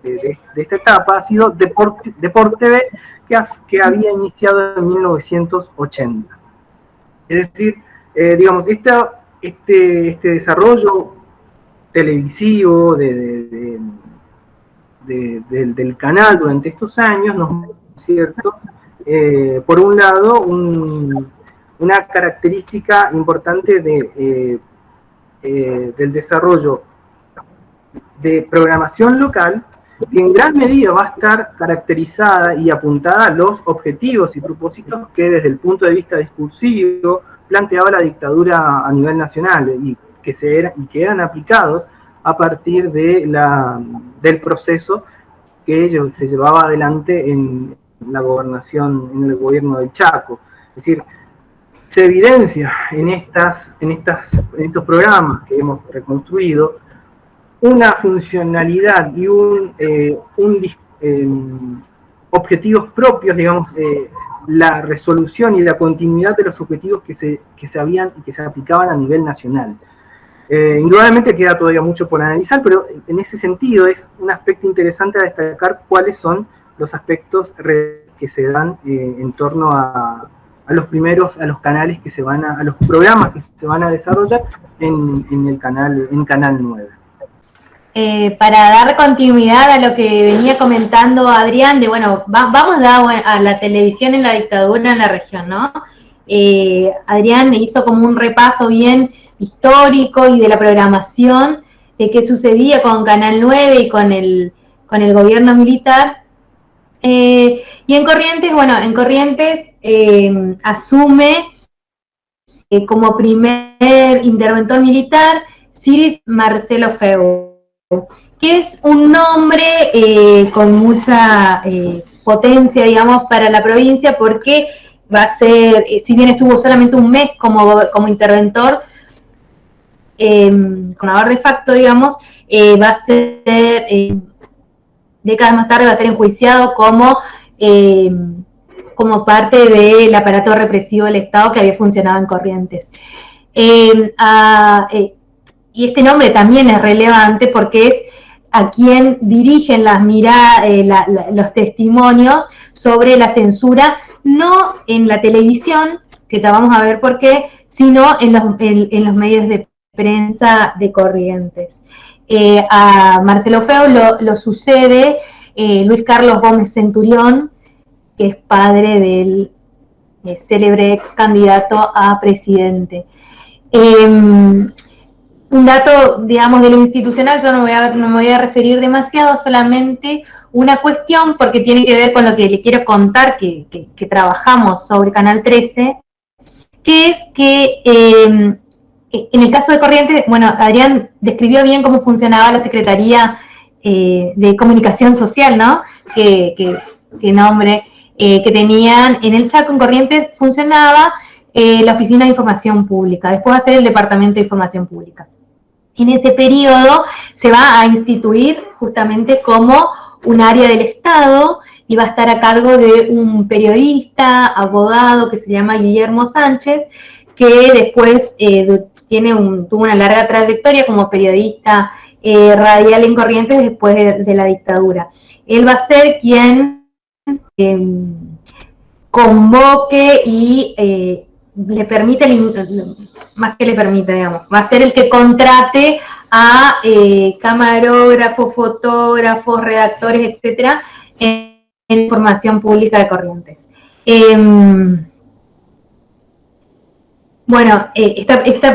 esta etapa ha sido Deport TV, que había iniciado en 1980. Es decir, digamos, este desarrollo televisivo del canal durante estos años nos, ¿cierto? Por un lado, una característica importante del desarrollo de programación local, que en gran medida va a estar caracterizada y apuntada a los objetivos y propósitos que desde el punto de vista discursivo planteaba la dictadura a nivel nacional y que eran aplicados a partir del proceso que se llevaba adelante en la gobernación, en el gobierno del Chaco. Es decir, se evidencia en estos programas que hemos reconstruido una funcionalidad y objetivos propios, digamos, la resolución y la continuidad de los objetivos que se aplicaban a nivel nacional. Indudablemente queda todavía mucho por analizar, pero en ese sentido es un aspecto interesante a destacar cuáles son los aspectos que se dan en torno a los canales a los programas que se van a desarrollar en Canal 9. Para dar continuidad a lo que venía comentando Adrián, vamos ya a la televisión en la dictadura en la región, ¿no? Adrián hizo como un repaso bien histórico y de la programación de qué sucedía con Canal 9 y con el gobierno militar. Y en Corrientes, asume como primer interventor militar Ciris Marcelo Feu, que es un nombre con mucha potencia, digamos, para la provincia, porque va a ser, si bien estuvo solamente un mes como interventor, gobernador de facto, digamos, va a ser, décadas más tarde, va a ser enjuiciado como parte del aparato represivo del Estado que había funcionado en Corrientes. Y este nombre también es relevante porque es a quien dirigen los testimonios sobre la censura, no en la televisión, que ya vamos a ver por qué, sino en los medios de prensa de Corrientes. A Marcelo Feu lo sucede Luis Carlos Gómez Centurión, que es padre del célebre ex candidato a presidente. Un dato, digamos, de lo institucional, yo no me voy a referir demasiado, solamente una cuestión, porque tiene que ver con lo que le quiero contar, que trabajamos sobre Canal 13, que es que en el caso de Corrientes, Adrián describió bien cómo funcionaba la Secretaría de Comunicación Social, ¿no? Que nombre que tenían en el Chaco. En Corrientes funcionaba la Oficina de Información Pública, después va a ser el Departamento de Información Pública. En ese periodo se va a instituir justamente como un área del Estado y va a estar a cargo de un periodista, abogado que se llama Guillermo Sánchez, que después tuvo una larga trayectoria como periodista radial en Corrientes después de la dictadura. Él va a ser quien convoque y le permite, más que le permite, digamos, va a ser el que contrate a camarógrafos, fotógrafos, redactores, etcétera, en información pública de Corrientes.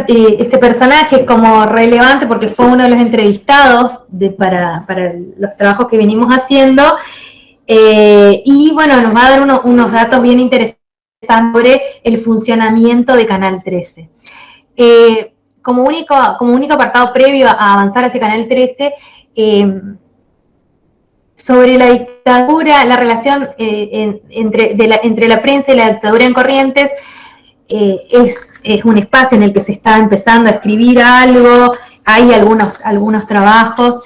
Este personaje es como relevante porque fue uno de los entrevistados para los trabajos que venimos haciendo, y nos va a dar unos datos bien interesantes sobre el funcionamiento de Canal 13. Como único apartado previo a avanzar hacia Canal 13, sobre la dictadura, la relación entre la prensa y la dictadura en Corrientes, es un espacio en el que se está empezando a escribir algo, hay algunos trabajos,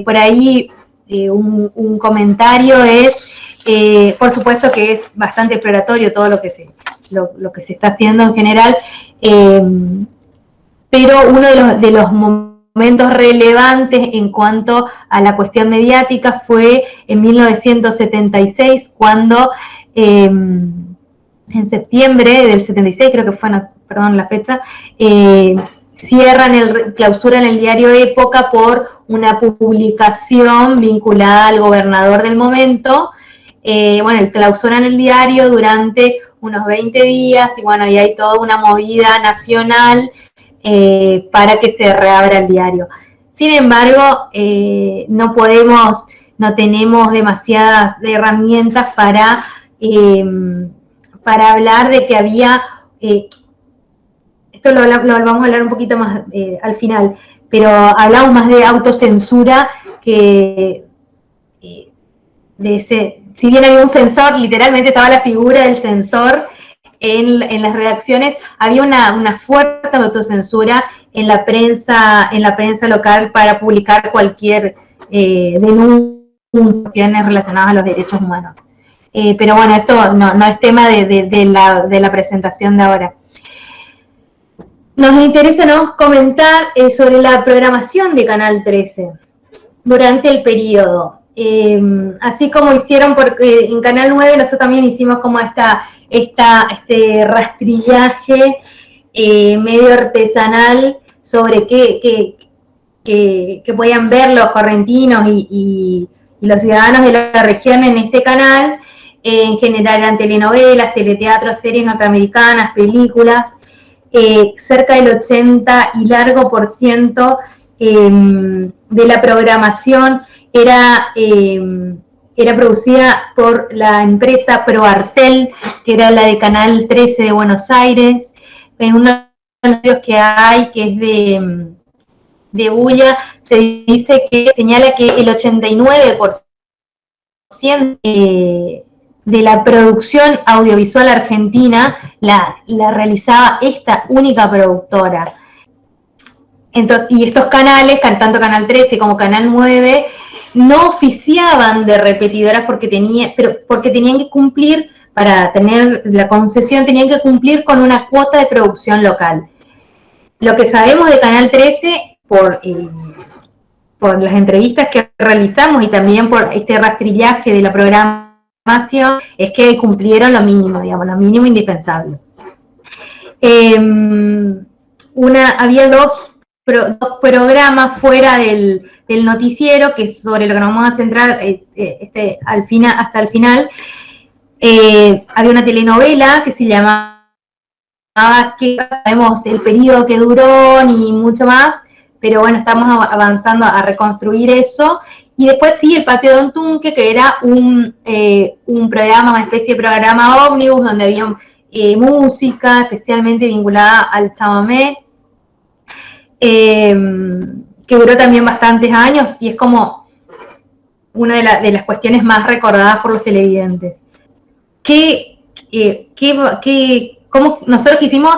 por ahí un comentario es, por supuesto que es bastante exploratorio todo lo que se está haciendo en general, pero uno de los momentos relevantes en cuanto a la cuestión mediática fue en 1976, cuando en septiembre del 76, creo que fue, no, perdón la fecha, clausuran el diario Época por una publicación vinculada al gobernador del momento. Bueno, y clausuran el diario durante unos 20 días, y bueno, y hay toda una movida nacional para que se reabra el diario. Sin embargo, no tenemos demasiadas herramientas para hablar de que había, esto lo vamos a hablar un poquito más al final, pero hablamos más de autocensura que si bien había un censor, literalmente estaba la figura del censor en las redacciones, había una fuerte autocensura en la prensa local para publicar cualquier denuncias relacionadas a los derechos humanos. Pero bueno, esto no es tema de la presentación de ahora. Nos interesa comentar sobre la programación de Canal 13 durante el periodo. Así como hicieron en Canal 9, nosotros también hicimos como este rastrillaje medio artesanal sobre qué podían ver los correntinos y los ciudadanos de la región en este canal. En general eran telenovelas, teleteatros, series norteamericanas, películas. Cerca del 80 y largo por ciento de la programación era producida por la empresa ProArtel, que era la de Canal 13 de Buenos Aires. En uno de los estudios que hay, que es de Bulla, se dice que señala que el 89% de la producción audiovisual argentina la realizaba esta única productora. Entonces, y estos canales, tanto Canal 13 como Canal 9, no oficiaban de repetidoras porque tenían que cumplir, para tener la concesión, tenían que cumplir con una cuota de producción local. Lo que sabemos de Canal 13, por las entrevistas que realizamos y también por este rastrillaje de la programación, es que cumplieron lo mínimo, digamos, lo mínimo indispensable. Había dos programas fuera del noticiero, que es sobre lo que nos vamos a centrar hasta el final. Había una telenovela que se llamaba, que sabemos el periodo que duró ni mucho más, pero bueno, estamos avanzando a reconstruir eso. Y después sí, El Patio de Don Tunque, que era un programa, una especie de programa ómnibus, donde había música especialmente vinculada al chamamé, que duró también bastantes años y es como una de las cuestiones más recordadas por los televidentes. Cómo nosotros quisimos,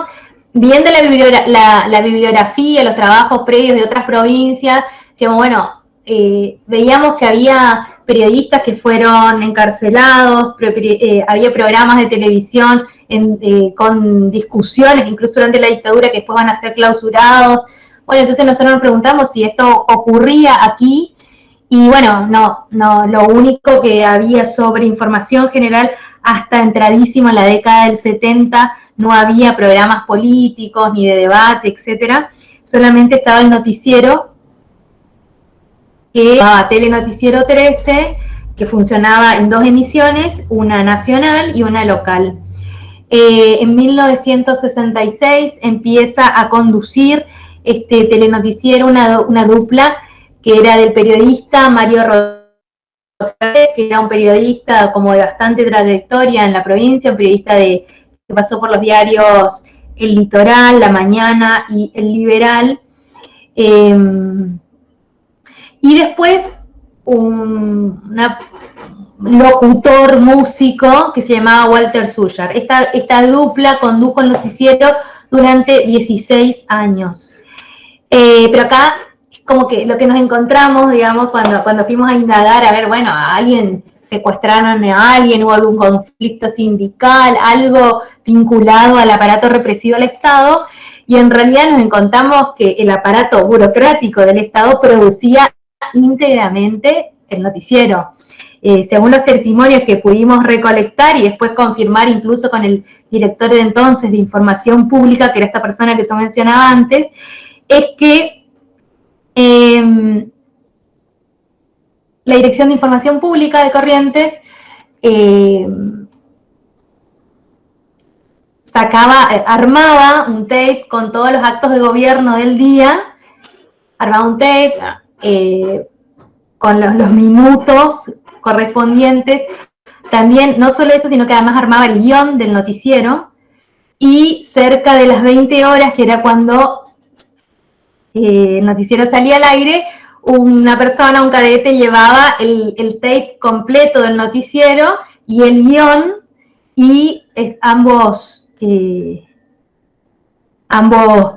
viendo la bibliografía, los trabajos previos de otras provincias, decíamos, bueno, veíamos que había periodistas que fueron encarcelados, había programas de televisión con discusiones, incluso durante la dictadura, que después van a ser clausurados. Bueno, entonces nosotros nos preguntamos si esto ocurría aquí, y bueno, no, lo único que había sobre información general, hasta entradísimo en la década del 70, no había programas políticos, ni de debate, etcétera. Solamente estaba el noticiero, que llamaba Telenoticiero 13, que funcionaba en dos emisiones, una nacional y una local. En 1966 empieza a conducir este telenoticiero una dupla que era del periodista Mario Rodríguez, que era un periodista como de bastante trayectoria en la provincia, un periodista que pasó por los diarios El Litoral, La Mañana y El Liberal. Y después locutor, músico, que se llamaba Walter Sujar. Esta dupla condujo el noticiero durante 16 años. Pero acá es como que lo que nos encontramos, digamos, cuando fuimos a indagar, a ver, bueno, a alguien secuestraron a alguien, hubo algún conflicto sindical, algo vinculado al aparato represivo del Estado, y en realidad nos encontramos que el aparato burocrático del Estado producía íntegramente el noticiero. Según los testimonios que pudimos recolectar y después confirmar incluso con el director de entonces de Información Pública, que era esta persona que yo mencionaba antes, es que la Dirección de Información Pública de Corrientes armaba un tape con todos los actos de gobierno del día, armaba un tape con los minutos correspondientes. También, no solo eso, sino que además armaba el guión del noticiero, y cerca de las 20 horas, que era cuando el noticiero salía al aire, una persona, un cadete, llevaba el tape completo del noticiero y el guión, y ambos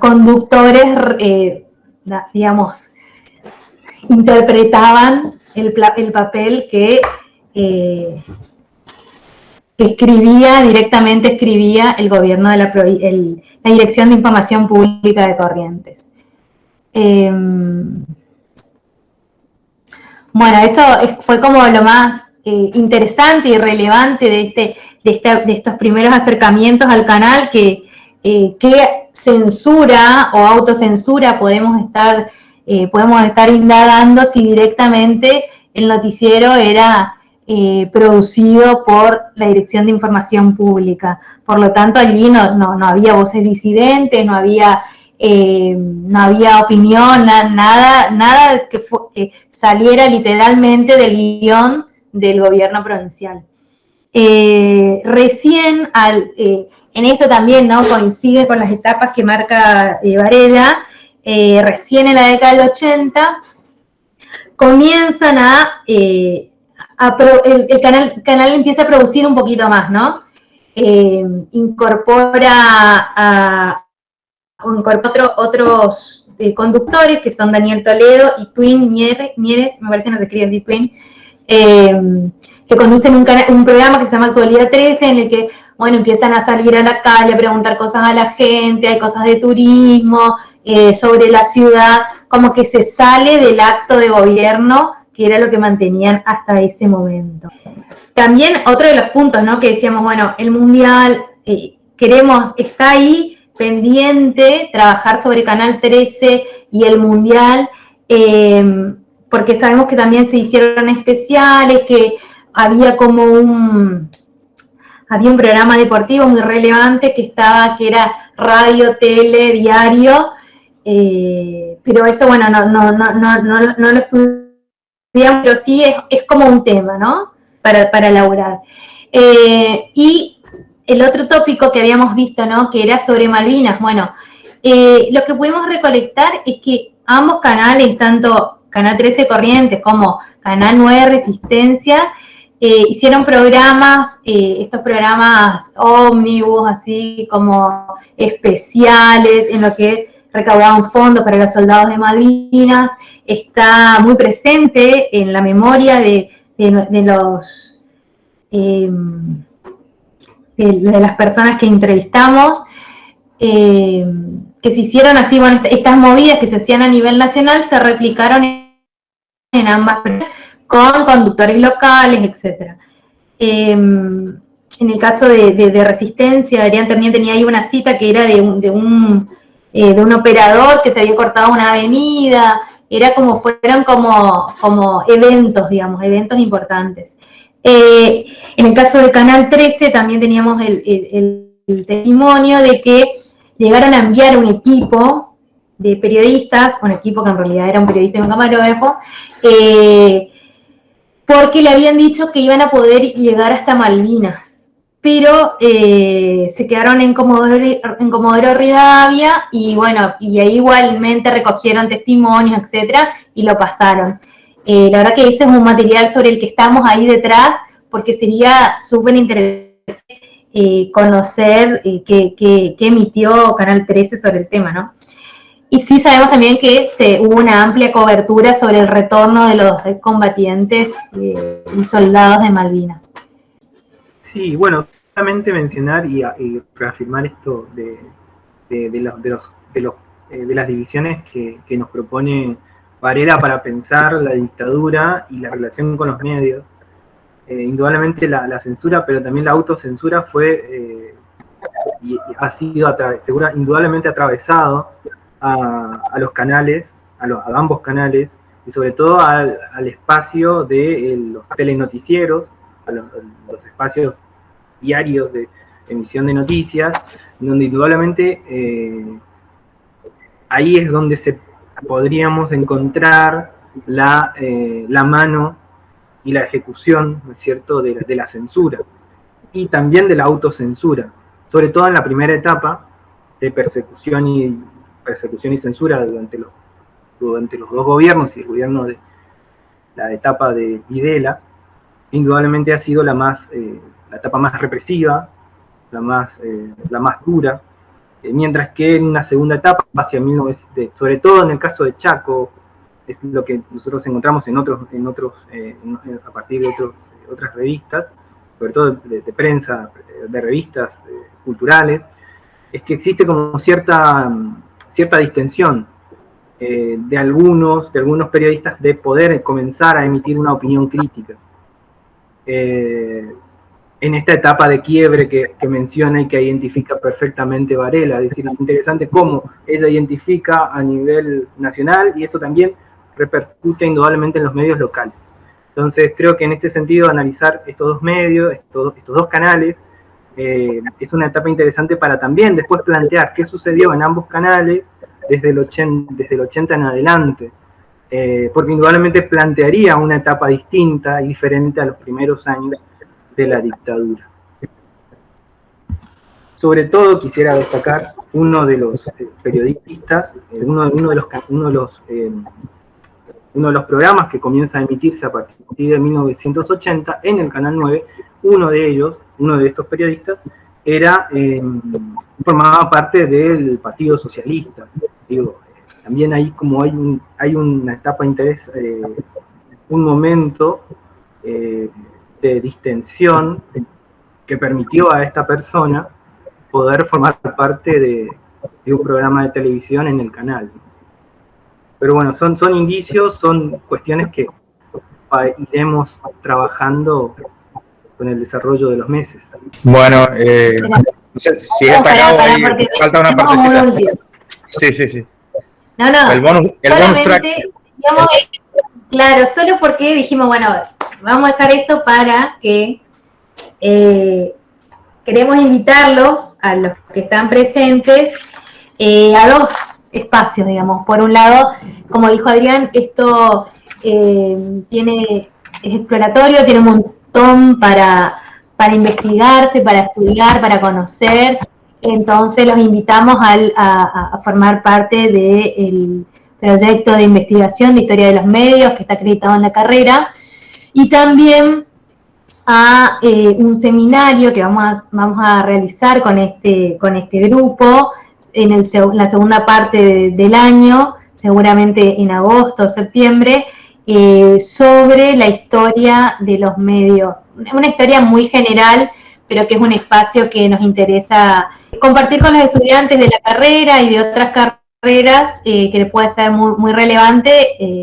conductores, digamos, interpretaban el papel que directamente escribía el gobierno de la Dirección de Información Pública de Corrientes. Bueno, eso fue como lo más interesante y relevante de estos primeros acercamientos al canal, que censura o autocensura podemos estar indagando si directamente el noticiero era producido por la Dirección de Información Pública. Por lo tanto, allí no había voces disidentes, no había opinión, nada que saliera literalmente del guión del gobierno provincial. Recién, en esto también, ¿no?, coincide con las etapas que marca Varela. Recién en la década del 80 comienzan el canal empieza a producir un poquito más, ¿no? Incorpora otros conductores, que son Daniel Toledo y Twin Mieres, me parece que no se escribe así, Twin, que conducen un programa que se llama Actualidad 13, en el que, bueno, empiezan a salir a la calle, a preguntar cosas a la gente, hay cosas de turismo, sobre la ciudad, como que se sale del acto de gobierno, que era lo que mantenían hasta ese momento. También otro de los puntos, ¿no?, que decíamos, bueno, el Mundial, está ahí pendiente trabajar sobre Canal 13 y el Mundial, porque sabemos que también se hicieron especiales, que había como un programa deportivo muy relevante que era radio, tele, diario, pero eso, bueno, no lo estudiamos, pero sí es como un tema, ¿no?, para elaborar. Y el otro tópico que habíamos visto, ¿no?, que era sobre Malvinas. Bueno, lo que pudimos recolectar es que ambos canales, tanto Canal 13 Corrientes como Canal 9 Resistencia, hicieron programas, estos programas ómnibus, así como especiales, en lo que recaudaban fondos para los soldados de Malvinas. Está muy presente en la memoria de las personas que entrevistamos, que se hicieron así. Bueno, estas movidas que se hacían a nivel nacional se replicaron en ambas, con conductores locales, etc. En el caso de Resistencia, Adrián también tenía ahí una cita que era de un operador que se había cortado una avenida. Fueron como eventos, digamos, eventos importantes. En el caso de Canal 13 también teníamos el testimonio de que llegaron a enviar un equipo de periodistas, un equipo que en realidad era un periodista y un camarógrafo, porque le habían dicho que iban a poder llegar hasta Malvinas, pero se quedaron en Comodoro Rivadavia, y bueno, y ahí igualmente recogieron testimonios, etcétera, y lo pasaron. La verdad que ese es un material sobre el que estamos ahí detrás, porque sería súper interesante conocer qué emitió Canal 13 sobre el tema, ¿no? Y sí sabemos también que hubo una amplia cobertura sobre el retorno de los combatientes y soldados de Malvinas. Sí, bueno, solamente mencionar y reafirmar esto de las divisiones que nos propone Varela para pensar la dictadura y la relación con los medios. Indudablemente la censura, pero también la autocensura fue y ha sido indudablemente atravesado a los canales, a ambos canales, y sobre todo al espacio de los telenoticieros, a los espacios diarios de emisión de noticias, donde indudablemente ahí es donde podríamos encontrar la mano y la ejecución, ¿no es cierto?, de la censura, y también de la autocensura, sobre todo en la primera etapa de persecución y censura durante los dos gobiernos y el gobierno de la etapa de Videla. Indudablemente ha sido la etapa más represiva, la más dura, mientras que en una segunda etapa, sobre todo en el caso de Chaco, es lo que nosotros encontramos a partir de otras revistas, sobre todo de prensa, de revistas culturales, es que existe como cierta distensión de algunos periodistas de poder comenzar a emitir una opinión crítica. En esta etapa de quiebre que menciona y que identifica perfectamente Varela, es decir, es interesante cómo ella identifica a nivel nacional y eso también repercute indudablemente en los medios locales. Entonces creo que en este sentido analizar estos dos medios, estos dos canales, es una etapa interesante para también después plantear qué sucedió en ambos canales desde el 80 en adelante, porque indudablemente plantearía una etapa distinta y diferente a los primeros años de la dictadura. Sobre todo quisiera destacar uno de los periodistas, uno de los programas que comienza a emitirse a partir de 1980 en el Canal 9, uno de estos periodistas, formaba parte del Partido Socialista. Digo, también ahí como hay una etapa de interés, un momento de distensión que permitió a esta persona poder formar parte de un programa de televisión en el canal. Pero bueno, son indicios, son cuestiones que iremos trabajando con el desarrollo de los meses. Bueno, no sé si está acá ahí, falta una partecita. Sí. No. El bonus track. Digamos, claro, solo porque dijimos, bueno, vamos a dejar esto para que queremos invitarlos a los que están presentes a dos espacios, digamos. Por un lado, como dijo Adrián, esto es exploratorio, tiene un montón para investigarse, para estudiar, para conocer. Entonces los invitamos a formar parte del proyecto de investigación de historia de los medios que está acreditado en la carrera, y también a un seminario que vamos a realizar con este grupo en la segunda parte del año, seguramente en agosto o septiembre, sobre la historia de los medios. Una historia muy general, pero que es un espacio que nos interesa compartir con los estudiantes de la carrera y de otras carreras, que les puede ser muy, muy relevante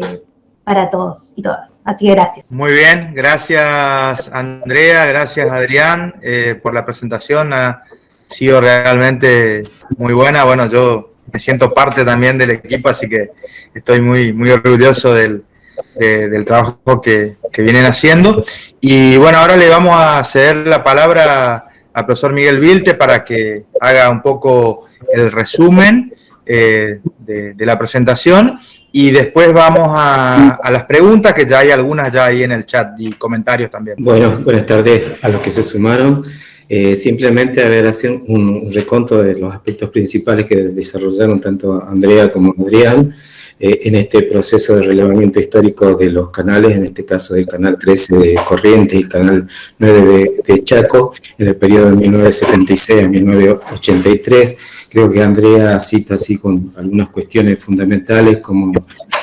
para todos y todas. Así que gracias. Muy bien, gracias Andrea, gracias Adrián por la presentación. Ha sido realmente muy buena. Bueno, yo me siento parte también del equipo, así que estoy muy, muy orgulloso del trabajo que vienen haciendo. Y bueno, ahora le vamos a ceder la palabra al profesor Miguel Vilte para que haga un poco el resumen de la presentación, y después vamos a las preguntas, que ya hay algunas ya ahí en el chat y comentarios también. Bueno, buenas tardes a los que se sumaron. Simplemente hacer un reconto de los aspectos principales que desarrollaron tanto Andrea como Adrián. en este proceso de relevamiento histórico de los canales, en este caso del canal 13 de Corrientes y el canal 9 de Chaco, en el periodo de 1976 a 1983. Creo que Andrea cita así con algunas cuestiones fundamentales como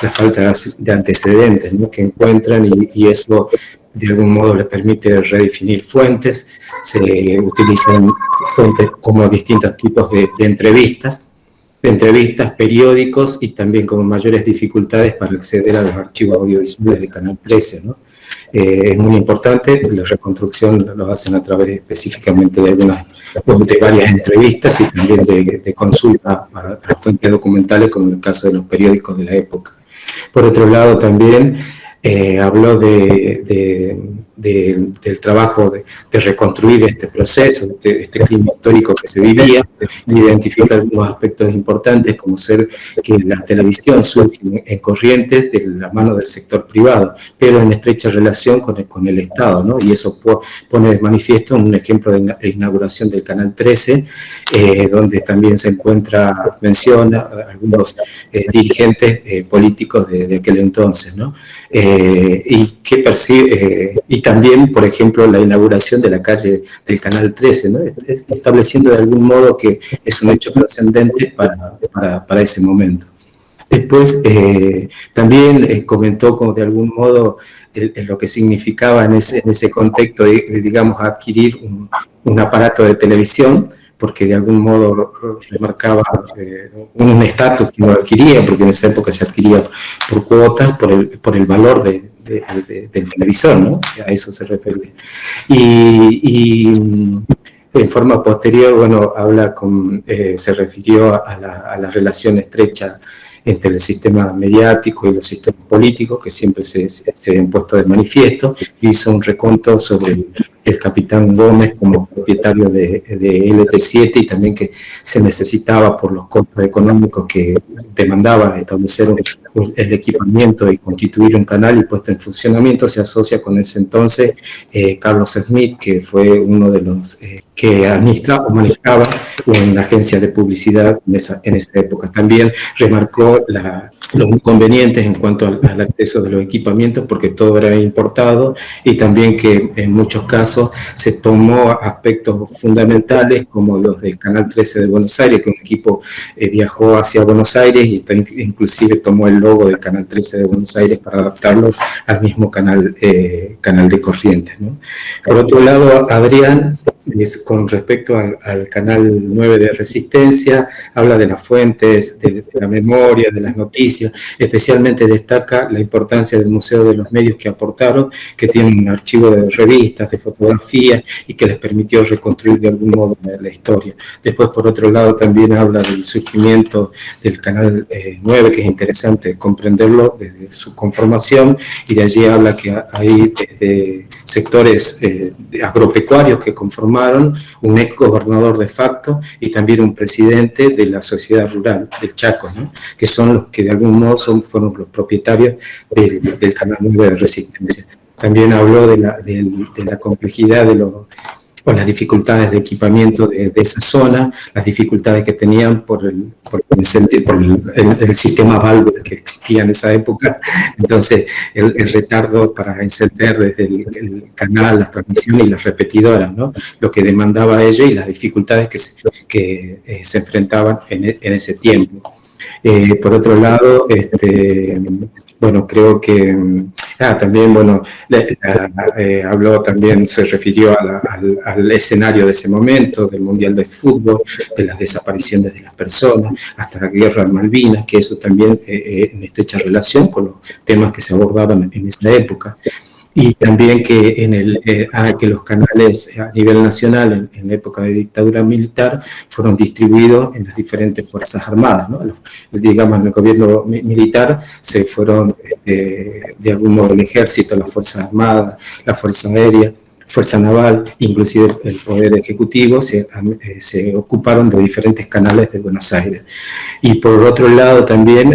la falta de antecedentes, ¿no?, que encuentran, y eso de algún modo les permite redefinir fuentes. Se utilizan fuentes como distintos tipos de entrevistas, periódicos, y también con mayores dificultades para acceder a los archivos audiovisuales de Canal 13, ¿no? Es muy importante, la reconstrucción lo hacen a través específicamente de varias entrevistas y también de consulta a fuentes documentales, como en el caso de los periódicos de la época. Por otro lado, también habló del trabajo de reconstruir este proceso, este clima histórico que se vivía, y identifica algunos aspectos importantes, como ser que la televisión surge en Corrientes de la mano del sector privado, pero en estrecha relación con el Estado, ¿no? Y eso pone de manifiesto un ejemplo de inauguración del Canal 13, donde también se menciona a algunos dirigentes políticos de aquel entonces, ¿no? Y también, por ejemplo, la inauguración de la calle del Canal 13, ¿no?, estableciendo de algún modo que es un hecho trascendente para ese momento. Después también comentó como de algún modo lo que significaba en ese contexto, digamos, adquirir un aparato de televisión, porque de algún modo remarcaba un estatus que no adquiría, porque en esa época se adquiría por cuotas, por el valor del televisor, ¿no? A eso se refiere. Y en forma posterior, bueno, se refirió a la relación estrecha entre el sistema mediático y los sistemas políticos, que siempre se han puesto de manifiesto. Hizo un reconto sobre el capitán Gómez como propietario de LT7, y también que se necesitaba, por los costos económicos que demandaba establecer el equipamiento y constituir un canal y puesto en funcionamiento, se asocia con ese entonces Carlos Smith, que fue uno de los que administraba o manejaba una agencia de publicidad en esa época. También remarcó los inconvenientes en cuanto al acceso de los equipamientos, porque todo era importado, y también que en muchos casos se tomó aspectos fundamentales como los del Canal 13 de Buenos Aires, que un equipo viajó hacia Buenos Aires y inclusive tomó el logo del Canal 13 de Buenos Aires para adaptarlo al mismo canal de Corrientes, ¿no? Por otro lado, Adrián, con respecto al Canal 9 de Resistencia, habla de las fuentes, de la memoria, de las noticias. Especialmente destaca la importancia del Museo de los Medios que aportaron, que tiene un archivo de revistas, de fotografías, y que les permitió reconstruir de algún modo la historia. Después, por otro lado, también habla del surgimiento del Canal 9, que es interesante comprenderlo desde su conformación, y de allí habla que hay desde sectores agropecuarios que conformaron un ex gobernador de facto y también un presidente de la sociedad rural del Chaco, ¿no?, que son los que de algún modo fueron los propietarios del Canal 9 de Resistencia. También habló de la complejidad o las dificultades de equipamiento de esa zona, las dificultades que tenían por el sistema válvulas que existía en esa época. Entonces, el retardo para encender desde el canal, las transmisiones y las repetidoras, ¿no?, lo que demandaba ello, y las dificultades que se enfrentaban en ese tiempo. Por otro lado, bueno, creo que también, bueno, habló también, se refirió al escenario de ese momento, del Mundial de Fútbol, de las desapariciones de las personas, hasta la guerra de Malvinas, que eso también en estrecha relación con los temas que se abordaban en esa época. Y también que los canales a nivel nacional en la época de dictadura militar fueron distribuidos en las diferentes fuerzas armadas, ¿no? Digamos, en el gobierno militar se fueron de algún modo el ejército, las fuerzas armadas, la fuerza aérea, Fuerza Naval, inclusive el Poder Ejecutivo, se ocuparon de diferentes canales de Buenos Aires. Y por otro lado también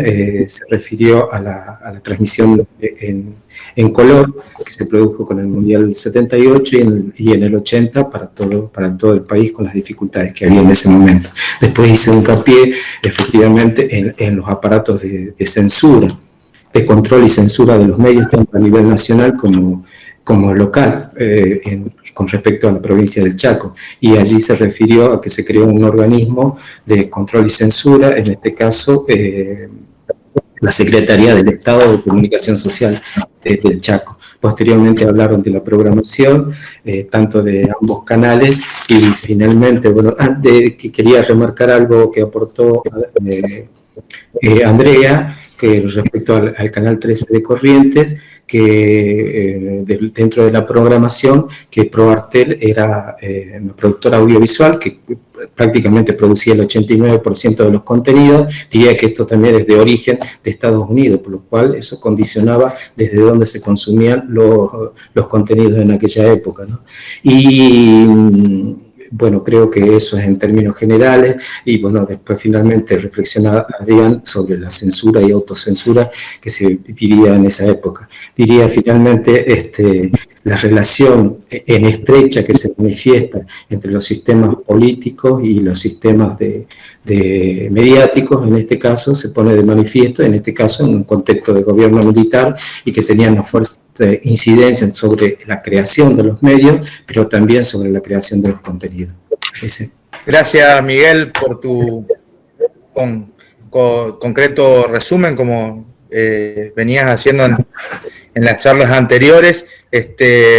se refirió a la transmisión en color que se produjo con el Mundial 78 y en el 80 para todo el país, con las dificultades que había en ese momento. Después hice hincapié efectivamente en los aparatos de censura, de control y censura de los medios, tanto a nivel nacional como local, con respecto a la provincia del Chaco. Y allí se refirió a que se creó un organismo de control y censura, en este caso la Secretaría del Estado de Comunicación Social del Chaco. Posteriormente hablaron de la programación, tanto de ambos canales, y finalmente, bueno, que quería remarcar algo que aportó Andrea, que respecto al canal 13 de Corrientes, que dentro de la programación, que ProArtel era una productora audiovisual que prácticamente producía el 89% de los contenidos. Diría que esto también es de origen de Estados Unidos, por lo cual eso condicionaba desde dónde se consumían los contenidos en aquella época, ¿no? Y bueno, creo que eso es en términos generales, y bueno, después finalmente reflexionarían sobre la censura y autocensura que se viviría en esa época. Diría finalmente la relación en estrecha que se manifiesta entre los sistemas políticos y los sistemas de mediáticos, en este caso se pone de manifiesto, en este caso en un contexto de gobierno militar, y que tenían una fuerte incidencia sobre la creación de los medios, pero también sobre la creación de los contenidos. Gracias, Miguel, por tu concreto resumen, como venías haciendo en las charlas anteriores.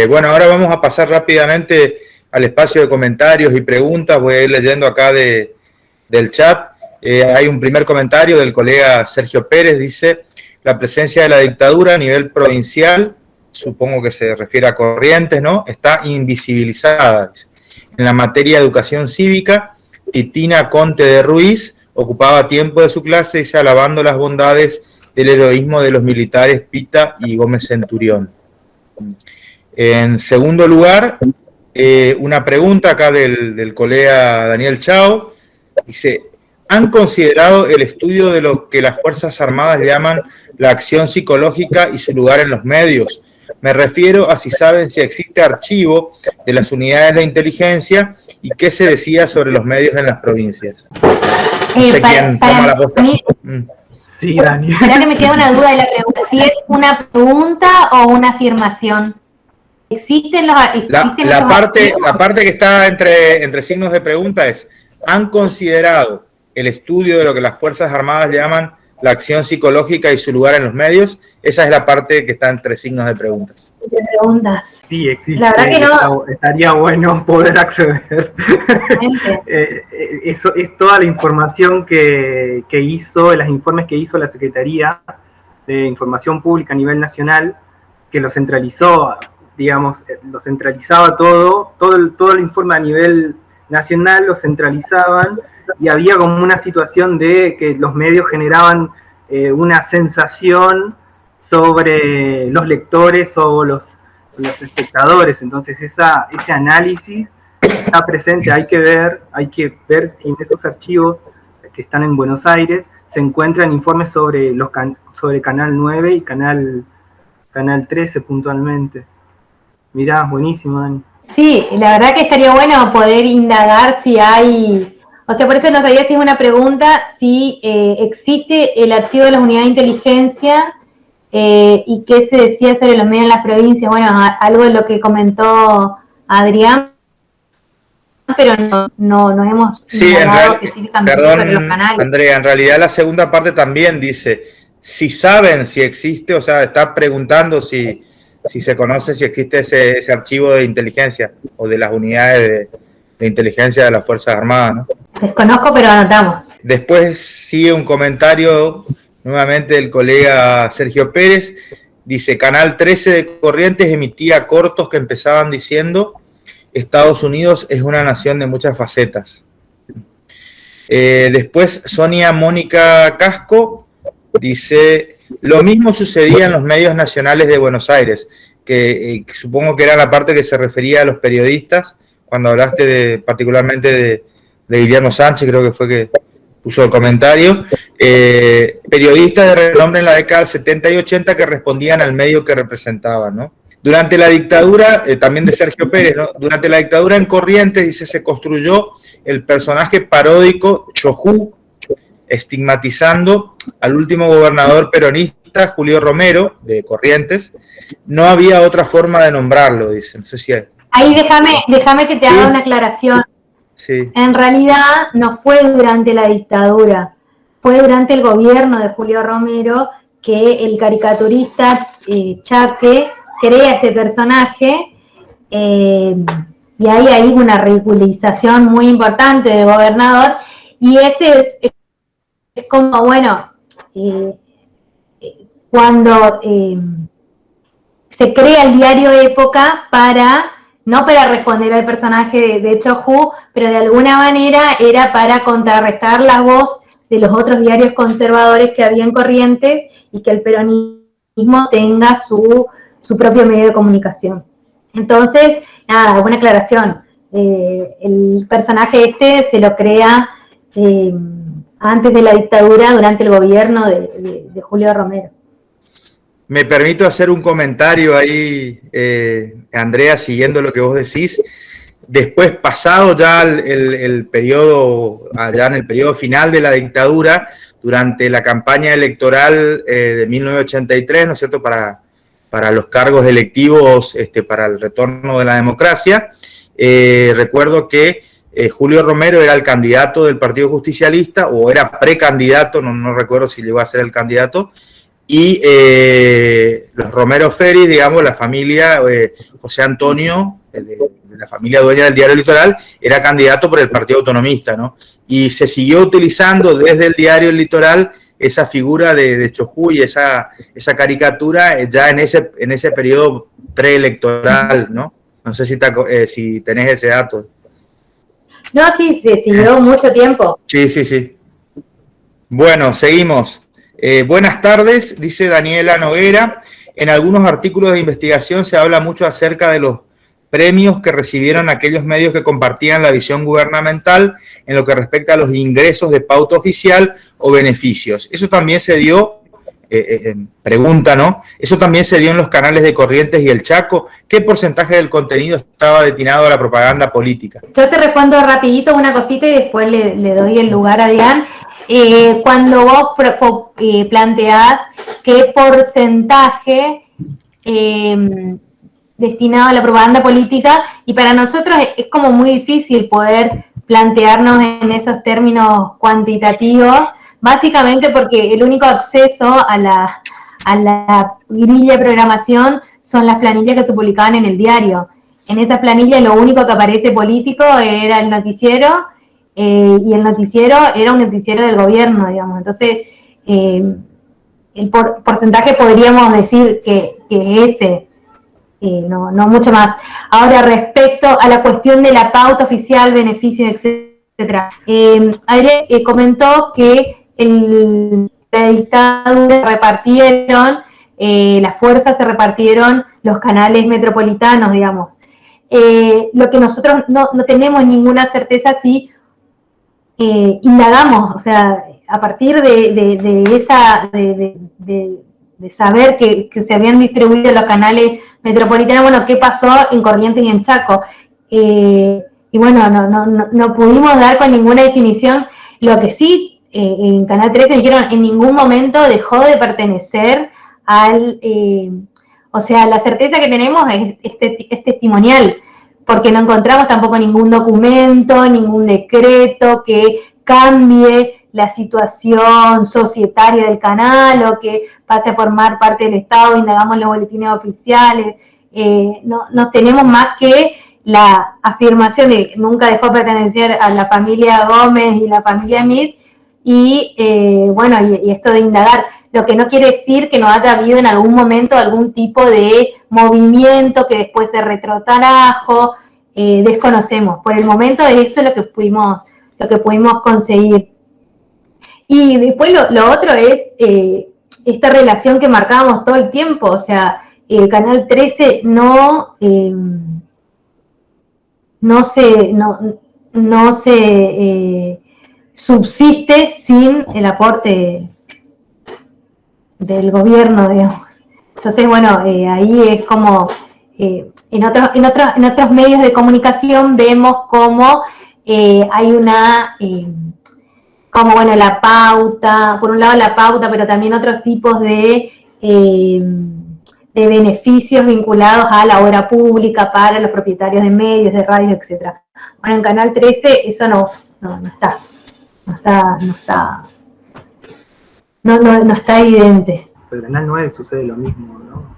Bueno, ahora vamos a pasar rápidamente al espacio de comentarios y preguntas. Voy a ir leyendo acá del chat. Hay un primer comentario del colega Sergio Pérez, dice: la presencia de la dictadura a nivel provincial, supongo que se refiere a Corrientes, ¿no?, está invisibilizada. En la materia de educación cívica, Titina Conte de Ruiz ocupaba tiempo de su clase, dice, alabando las bondades del heroísmo de los militares Pita y Gómez Centurión. En segundo lugar, una pregunta acá del colega Daniel Chao, dice: ¿han considerado el estudio de lo que las Fuerzas Armadas llaman la acción psicológica y su lugar en los medios? Me refiero a si saben si existe archivo de las unidades de inteligencia y qué se decía sobre los medios en las provincias. No sé quién toma la posta. Sí, Dani. Espera que me queda una duda de la pregunta. ¿Si es una pregunta o una afirmación? ¿Existen los la parte que está entre signos de pregunta es: ¿han considerado el estudio de lo que las Fuerzas Armadas llaman la acción psicológica y su lugar en los medios? Esa es la parte que está entre signos de preguntas. Sí, existe. La verdad que no. Estaría bueno poder acceder. Eso es toda la información que hizo, los informes que hizo la Secretaría de Información Pública a nivel nacional, que lo centralizó, digamos, lo centralizaba todo el informe a nivel nacional lo centralizaban, y había como una situación de que los medios generaban una sensación sobre los lectores o los espectadores. Entonces ese análisis está presente. Hay que ver si en esos archivos que están en Buenos Aires se encuentran informes sobre sobre Canal 9 y Canal 13 puntualmente. Mirá, buenísimo, Dani. Sí, la verdad que estaría bueno poder indagar si hay, o sea, por eso no sabía si es una pregunta, si existe el archivo de las unidades de inteligencia y qué se decía sobre los medios en las provincias. Bueno, algo de lo que comentó Adrián, pero no hemos indagado específicamente sobre los canales. Andrea, en realidad la segunda parte también dice, si saben si existe, o sea, está preguntando si se conoce si existe ese archivo de inteligencia o de las unidades de inteligencia de las Fuerzas Armadas, ¿no? Desconozco, pero anotamos. Después sigue un comentario nuevamente del colega Sergio Pérez. Dice: Canal 13 de Corrientes emitía cortos que empezaban diciendo: Estados Unidos es una nación de muchas facetas. Después Sonia Mónica Casco dice: lo mismo sucedía en los medios nacionales de Buenos Aires. que supongo que era la parte que se refería a los periodistas, cuando hablaste particularmente de Guillermo Sánchez, creo que fue que puso el comentario, periodistas de renombre en la década del 70 y 80 que respondían al medio que representaban, ¿no? Durante la dictadura, también de Sergio Pérez, ¿no? Durante la dictadura en Corrientes, dice, se construyó el personaje paródico Chojú, estigmatizando al último gobernador peronista, Julio Romero, de Corrientes. No había otra forma de nombrarlo, dice. No sé si hay. Ahí déjame que te haga una aclaración. Sí. En realidad no fue durante la dictadura, fue durante el gobierno de Julio Romero que el caricaturista Chaque crea este personaje, y ahí hay una ridiculización muy importante del gobernador, y ese es como, bueno, cuando se crea el diario Época no para responder al personaje de Chojú, pero de alguna manera era para contrarrestar la voz de los otros diarios conservadores que había en Corrientes y que el peronismo tenga su propio medio de comunicación. Entonces, nada, buena aclaración. El personaje se lo crea antes de la dictadura, durante el gobierno de Julio Romero. Me permito hacer un comentario ahí, Andrea, siguiendo lo que vos decís. Después, pasado ya el periodo, allá en el periodo final de la dictadura, durante la campaña electoral de 1983, ¿no es cierto?, para los cargos electivos, para el retorno de la democracia, recuerdo que Julio Romero era el candidato del Partido Justicialista, o era precandidato, no recuerdo si llegó a ser el candidato, y los Romero Ferri, digamos, la familia José Antonio, de la familia dueña del Diario Litoral, era candidato por el Partido Autonomista, ¿no? Y se siguió utilizando desde el Diario Litoral esa figura de Chojú y esa caricatura ya en ese periodo preelectoral, ¿no? No sé si tenés ese dato. No, sí, se siguió mucho tiempo. Sí. Bueno, seguimos. Buenas tardes, dice Daniela Noguera. En algunos artículos de investigación se habla mucho acerca de los premios que recibieron aquellos medios que compartían la visión gubernamental en lo que respecta a los ingresos de pauta oficial o beneficios. Eso también se dio, pregunta, ¿no? Eso también se dio en los canales de Corrientes y El Chaco. ¿Qué porcentaje del contenido estaba destinado a la propaganda política? Yo te respondo rapidito una cosita y después le doy el lugar a Diane. Cuando vos planteás qué porcentaje destinado a la propaganda política, y para nosotros es como muy difícil poder plantearnos en esos términos cuantitativos, básicamente porque el único acceso a la grilla de programación son las planillas que se publicaban en el diario. En esas planillas lo único que aparece político era el noticiero, y el noticiero era un noticiero del gobierno, digamos. Entonces, el porcentaje podríamos decir que ese, no mucho más. Ahora, respecto a la cuestión de la pauta oficial, beneficios, etcétera, Adrián comentó que la dictadura repartieron, las fuerzas se repartieron los canales metropolitanos, digamos. Lo que nosotros no tenemos ninguna certeza si indagamos, o sea, a partir de saber que se habían distribuido los canales metropolitanos, bueno, qué pasó en Corrientes y en Chaco. Y bueno, no pudimos dar con ninguna definición. Lo que sí, en Canal 13 dijeron, en ningún momento dejó de pertenecer o sea, la certeza que tenemos es testimonial, porque no encontramos tampoco ningún documento, ningún decreto que cambie la situación societaria del canal o que pase a formar parte del Estado, indagamos los boletines oficiales. No tenemos más que la afirmación de que nunca dejó pertenecer a la familia Gómez y la familia Mit, y bueno, y esto de indagar, lo que no quiere decir que no haya habido en algún momento algún tipo de movimiento que después se retrotrajo, desconocemos. Por el momento eso es lo que pudimos conseguir. Y después lo otro es esta relación que marcábamos todo el tiempo, o sea, Canal 13 no se subsiste sin el aporte del gobierno, digamos. Entonces, bueno, ahí es como, en otros medios de comunicación vemos como hay una, como bueno, la pauta, por un lado la pauta, pero también otros tipos de beneficios vinculados a la obra pública para los propietarios de medios, de radios, etc. Bueno, en Canal 13 eso no está evidente. Pero en Canal 9 sucede lo mismo, ¿no?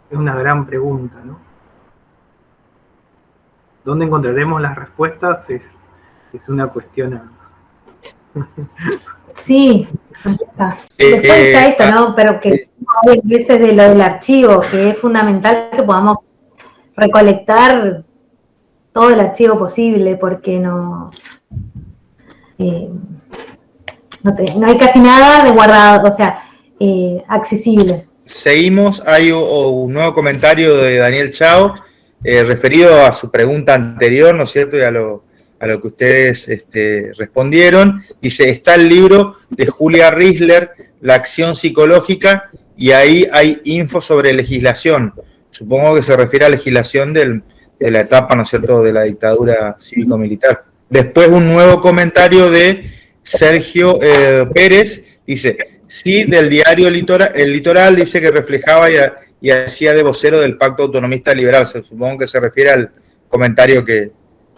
Es una gran pregunta, ¿no? ¿Dónde encontraremos las respuestas? Es una cuestión. Sí, está. Después está esto, ¿no? Pero que hay veces de lo del archivo, que es fundamental que podamos recolectar todo el archivo posible, porque no hay casi nada de guardado, o sea, accesible. Seguimos, hay un nuevo comentario de Daniel Chao, referido a su pregunta anterior, ¿no es cierto?, y a lo que ustedes respondieron. Dice, está el libro de Julia Risler, La acción psicológica, y ahí hay info sobre legislación. Supongo que se refiere a legislación de la etapa, ¿no es cierto?, de la dictadura cívico-militar. Después un nuevo comentario de Sergio Pérez, dice, sí, del diario El Litoral, dice que reflejaba y hacía de vocero del Pacto Autonomista Liberal. Supongo que se refiere al comentario que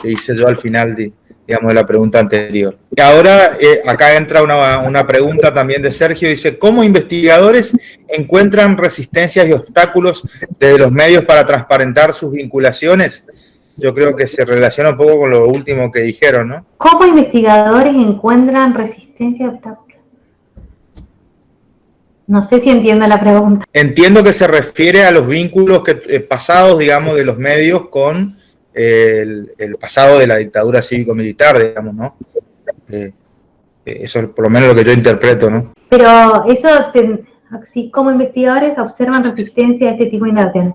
hice yo al final, digamos, de la pregunta anterior. Y ahora, acá entra una pregunta también de Sergio, dice, ¿cómo investigadores encuentran resistencias y obstáculos desde los medios para transparentar sus vinculaciones? Yo creo que se relaciona un poco con lo último que dijeron, ¿no? ¿Cómo investigadores encuentran resistencia y obstáculos? No sé si entiendo la pregunta. Entiendo que se refiere a los vínculos pasados, digamos, de los medios con el pasado de la dictadura cívico-militar, digamos, ¿no? Eso es por lo menos lo que yo interpreto, ¿no? Pero eso, sí, como investigadores observan resistencia a este tipo de indagaciones.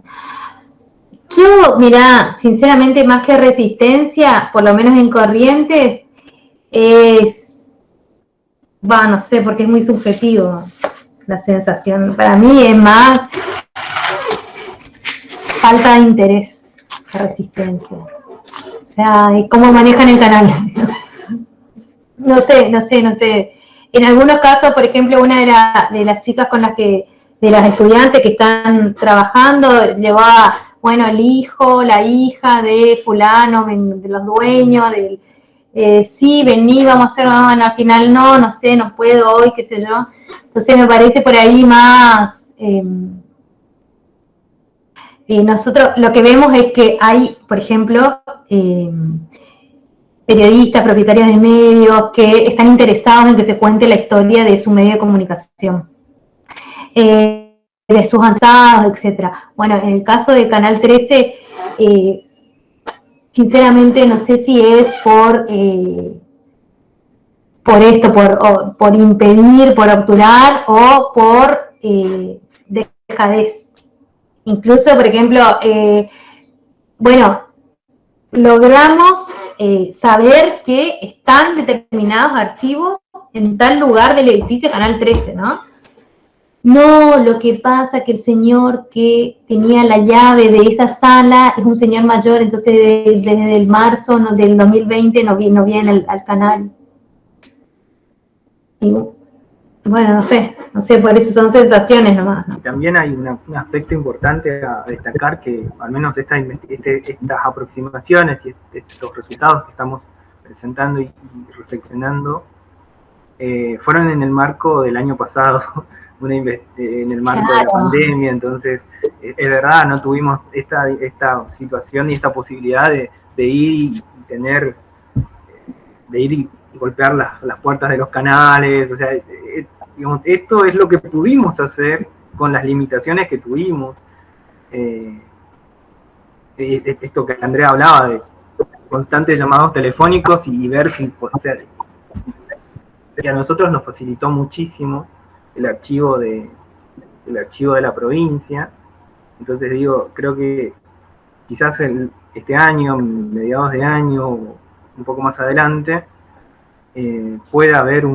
Yo, mirá, sinceramente, más que resistencia, por lo menos en Corrientes, no sé, porque es muy subjetivo la sensación. Para mí es más falta de interés que resistencia. O sea, cómo manejan el canal. No sé. En algunos casos, por ejemplo, una de las chicas con las que, de las estudiantes que están trabajando, llevaba, bueno, el hijo, la hija de fulano, de los dueños, sí, vení, vamos a hacer, bueno, al final no sé, no puedo hoy, qué sé yo. Entonces me parece por ahí más, nosotros lo que vemos es que hay, por ejemplo, periodistas, propietarios de medios que están interesados en que se cuente la historia de su medio de comunicación, de sus avanzados, etcétera. Bueno, en el caso de Canal 13, sinceramente no sé si es por impedir, por obturar o por dejadez. Incluso, por ejemplo, logramos saber que están determinados archivos en tal lugar del edificio Canal 13, ¿no? No, lo que pasa es que el señor que tenía la llave de esa sala es un señor mayor, entonces desde el marzo del 2020 no viene al canal. Y, bueno, no sé, por eso son sensaciones nomás, ¿no? Y también hay un aspecto importante a destacar, que al menos estas aproximaciones y estos resultados que estamos presentando y reflexionando fueron en el marco del año pasado, en el marco de la pandemia. Entonces es verdad, no tuvimos esta situación y esta posibilidad de ir y golpear las puertas de los canales. O sea, digamos, esto es lo que pudimos hacer con las limitaciones que tuvimos. Esto que Andrea hablaba de constantes llamados telefónicos y ver si, o sea, que a nosotros nos facilitó muchísimo el archivo de el archivo de la provincia. Entonces digo, creo que quizás este año, mediados de año, un poco más adelante, pueda haber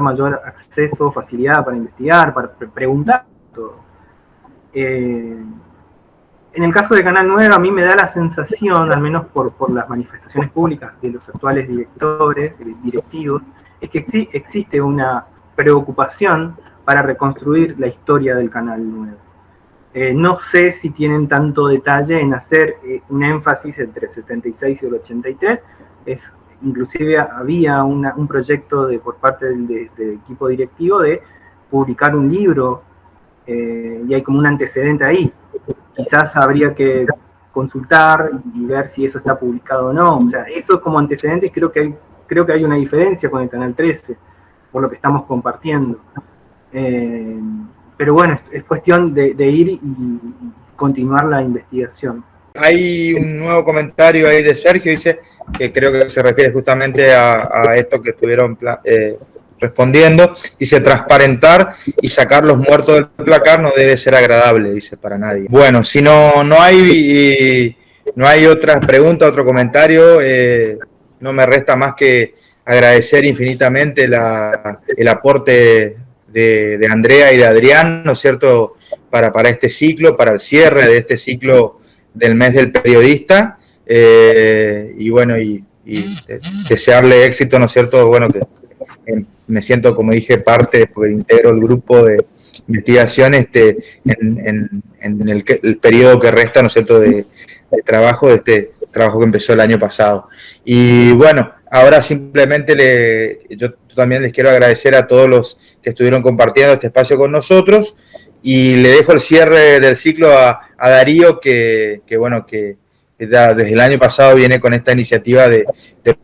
mayor acceso, facilidad para investigar, para preguntar todo. En el caso de Canal 9, a mí me da la sensación, al menos por las manifestaciones públicas de los actuales directivos, es que existe una preocupación para reconstruir la historia del Canal 9. No sé si tienen tanto detalle en hacer un énfasis entre el 76 y el 83. Inclusive había un proyecto por parte del equipo directivo de publicar un libro, y hay como un antecedente ahí. Quizás habría que consultar y ver si eso está publicado o no. O sea, eso como antecedentes creo que hay una diferencia con el Canal 13, por lo que estamos compartiendo. Pero bueno, es cuestión de ir y continuar la investigación. Hay un nuevo comentario ahí de Sergio, dice que creo que se refiere justamente a esto que estuvieron respondiendo. Dice, transparentar y sacar los muertos del placar no debe ser agradable, dice, para nadie. Bueno, si no hay otras preguntas, otro comentario, no me resta más que agradecer infinitamente el aporte de Andrea y de Adrián, ¿no es cierto?, para este ciclo, para el cierre de este ciclo del mes del periodista, y bueno, y desearle éxito, ¿no es cierto?, bueno, que me siento, como dije, parte, porque integro el grupo de investigación en el periodo que resta, ¿no es cierto?, de trabajo, de este trabajo que empezó el año pasado. Y bueno, ahora simplemente yo también les quiero agradecer a todos los que estuvieron compartiendo este espacio con nosotros, y le dejo el cierre del ciclo a Darío, que bueno, que desde el año pasado viene con esta iniciativa de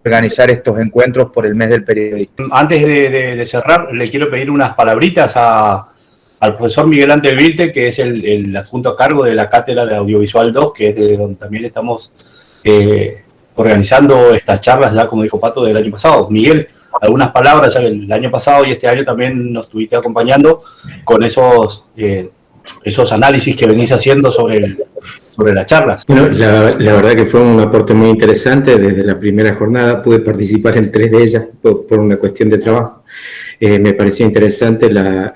organizar estos encuentros por el mes del periodista. Antes de cerrar, le quiero pedir unas palabritas al profesor Miguel Ángel Vilte, que es el adjunto a cargo de la Cátedra de Audiovisual 2, que es de donde también estamos organizando estas charlas, ya como dijo Pato, del año pasado. Miguel, algunas palabras, ya que el año pasado y este año también nos estuviste acompañando con esos análisis que venís haciendo sobre las charlas. Bueno, la verdad que fue un aporte muy interesante. Desde la primera jornada pude participar en 3 de ellas por una cuestión de trabajo. Me parecía interesante la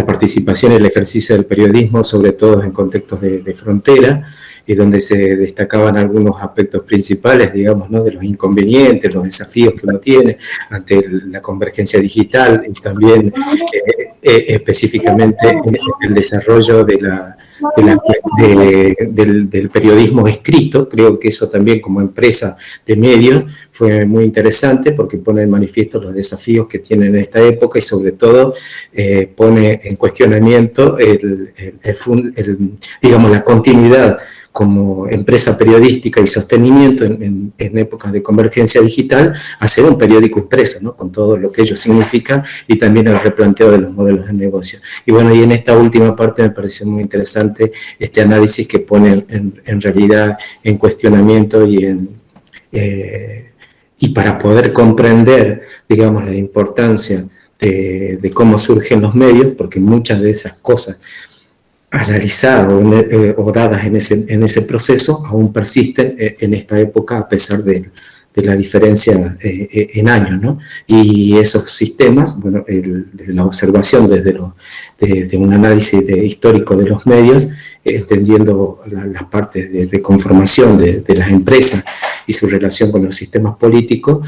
participación en el ejercicio del periodismo, sobre todo en contextos de frontera, y donde se destacaban algunos aspectos principales, digamos, ¿no?, de los inconvenientes, los desafíos que uno tiene ante la convergencia digital, y también específicamente el desarrollo del periodismo escrito. Creo que eso también, como empresa de medios, fue muy interesante, porque pone en manifiesto los desafíos que tienen en esta época, y sobre todo pone en cuestionamiento digamos, la continuidad como empresa periodística y sostenimiento en épocas de convergencia digital, hacer un periódico impreso, ¿no?, con todo lo que ello significa, y también el replanteo de los modelos de negocio. Y bueno, y en esta última parte me pareció muy interesante este análisis que pone en realidad en cuestionamiento y para poder comprender, digamos, la importancia de cómo surgen los medios, porque muchas de esas cosas analizadas o dadas en ese proceso aún persisten en esta época, a pesar de la diferencia en años, ¿no? Y esos sistemas, bueno, la observación desde un análisis histórico de los medios, entendiendo las partes de conformación de las empresas y su relación con los sistemas políticos,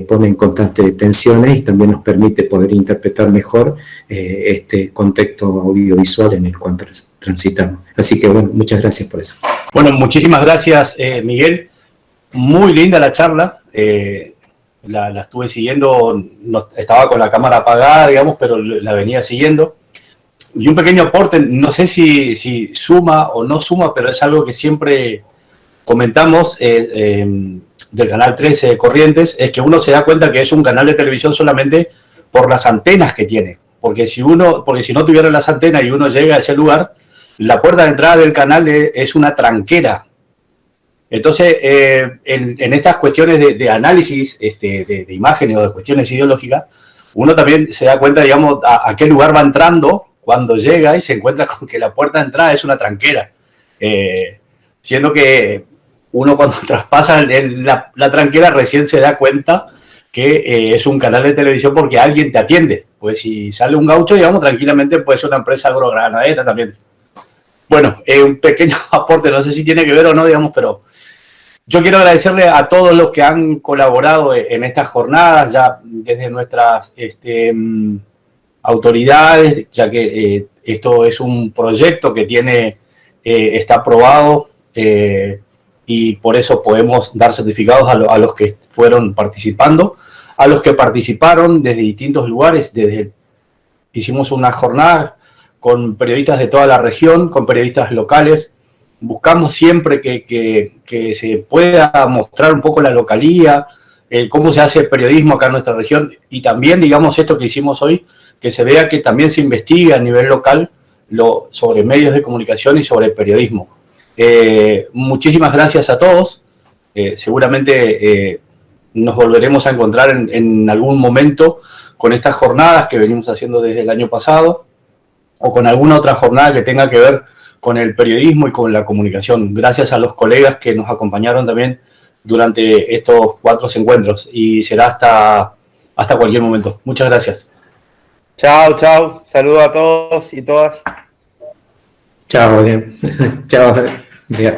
pone en constantes tensiones, y también nos permite poder interpretar mejor este contexto audiovisual en el cual transitamos. Así que bueno, muchas gracias por eso. Bueno, muchísimas gracias, Miguel. Muy linda la charla. La estuve siguiendo, no, estaba con la cámara apagada, digamos, pero la venía siguiendo. Y un pequeño aporte, no sé si suma o no suma, pero es algo que siempre comentamos del canal 13 de Corrientes, es que uno se da cuenta que es un canal de televisión solamente por las antenas que tiene. Porque si no tuviera las antenas y uno llega a ese lugar, la puerta de entrada del canal es una tranquera. Entonces, en estas cuestiones de análisis de imágenes o de cuestiones ideológicas, uno también se da cuenta, digamos, a qué lugar va entrando cuando llega y se encuentra con que la puerta de entrada es una tranquera. Siendo que uno cuando traspasa la tranquera recién se da cuenta que es un canal de televisión porque alguien te atiende. Pues si sale un gaucho, digamos, tranquilamente puede ser una empresa agroganadera también. Bueno, un pequeño aporte, no sé si tiene que ver o no, digamos, pero yo quiero agradecerle a todos los que han colaborado en estas jornadas, ya desde nuestras autoridades, ya que esto es un proyecto que está aprobado y por eso podemos dar certificados a los que fueron participando, a los que participaron desde distintos lugares. Hicimos una jornada con periodistas de toda la región, con periodistas locales. Buscamos siempre que se pueda mostrar un poco la localía, cómo se hace periodismo acá en nuestra región, y también, digamos, esto que hicimos hoy, que se vea que también se investiga a nivel local sobre medios de comunicación y sobre periodismo. Muchísimas gracias a todos. Seguramente nos volveremos a encontrar en algún momento con estas jornadas que venimos haciendo desde el año pasado, o con alguna otra jornada que tenga que ver con el periodismo y con la comunicación. Gracias a los colegas que nos acompañaron también durante estos 4 encuentros, y será hasta cualquier momento. Muchas gracias. Chao, chao. Saludos a todos y todas. Chao, bien. Chao. Bien.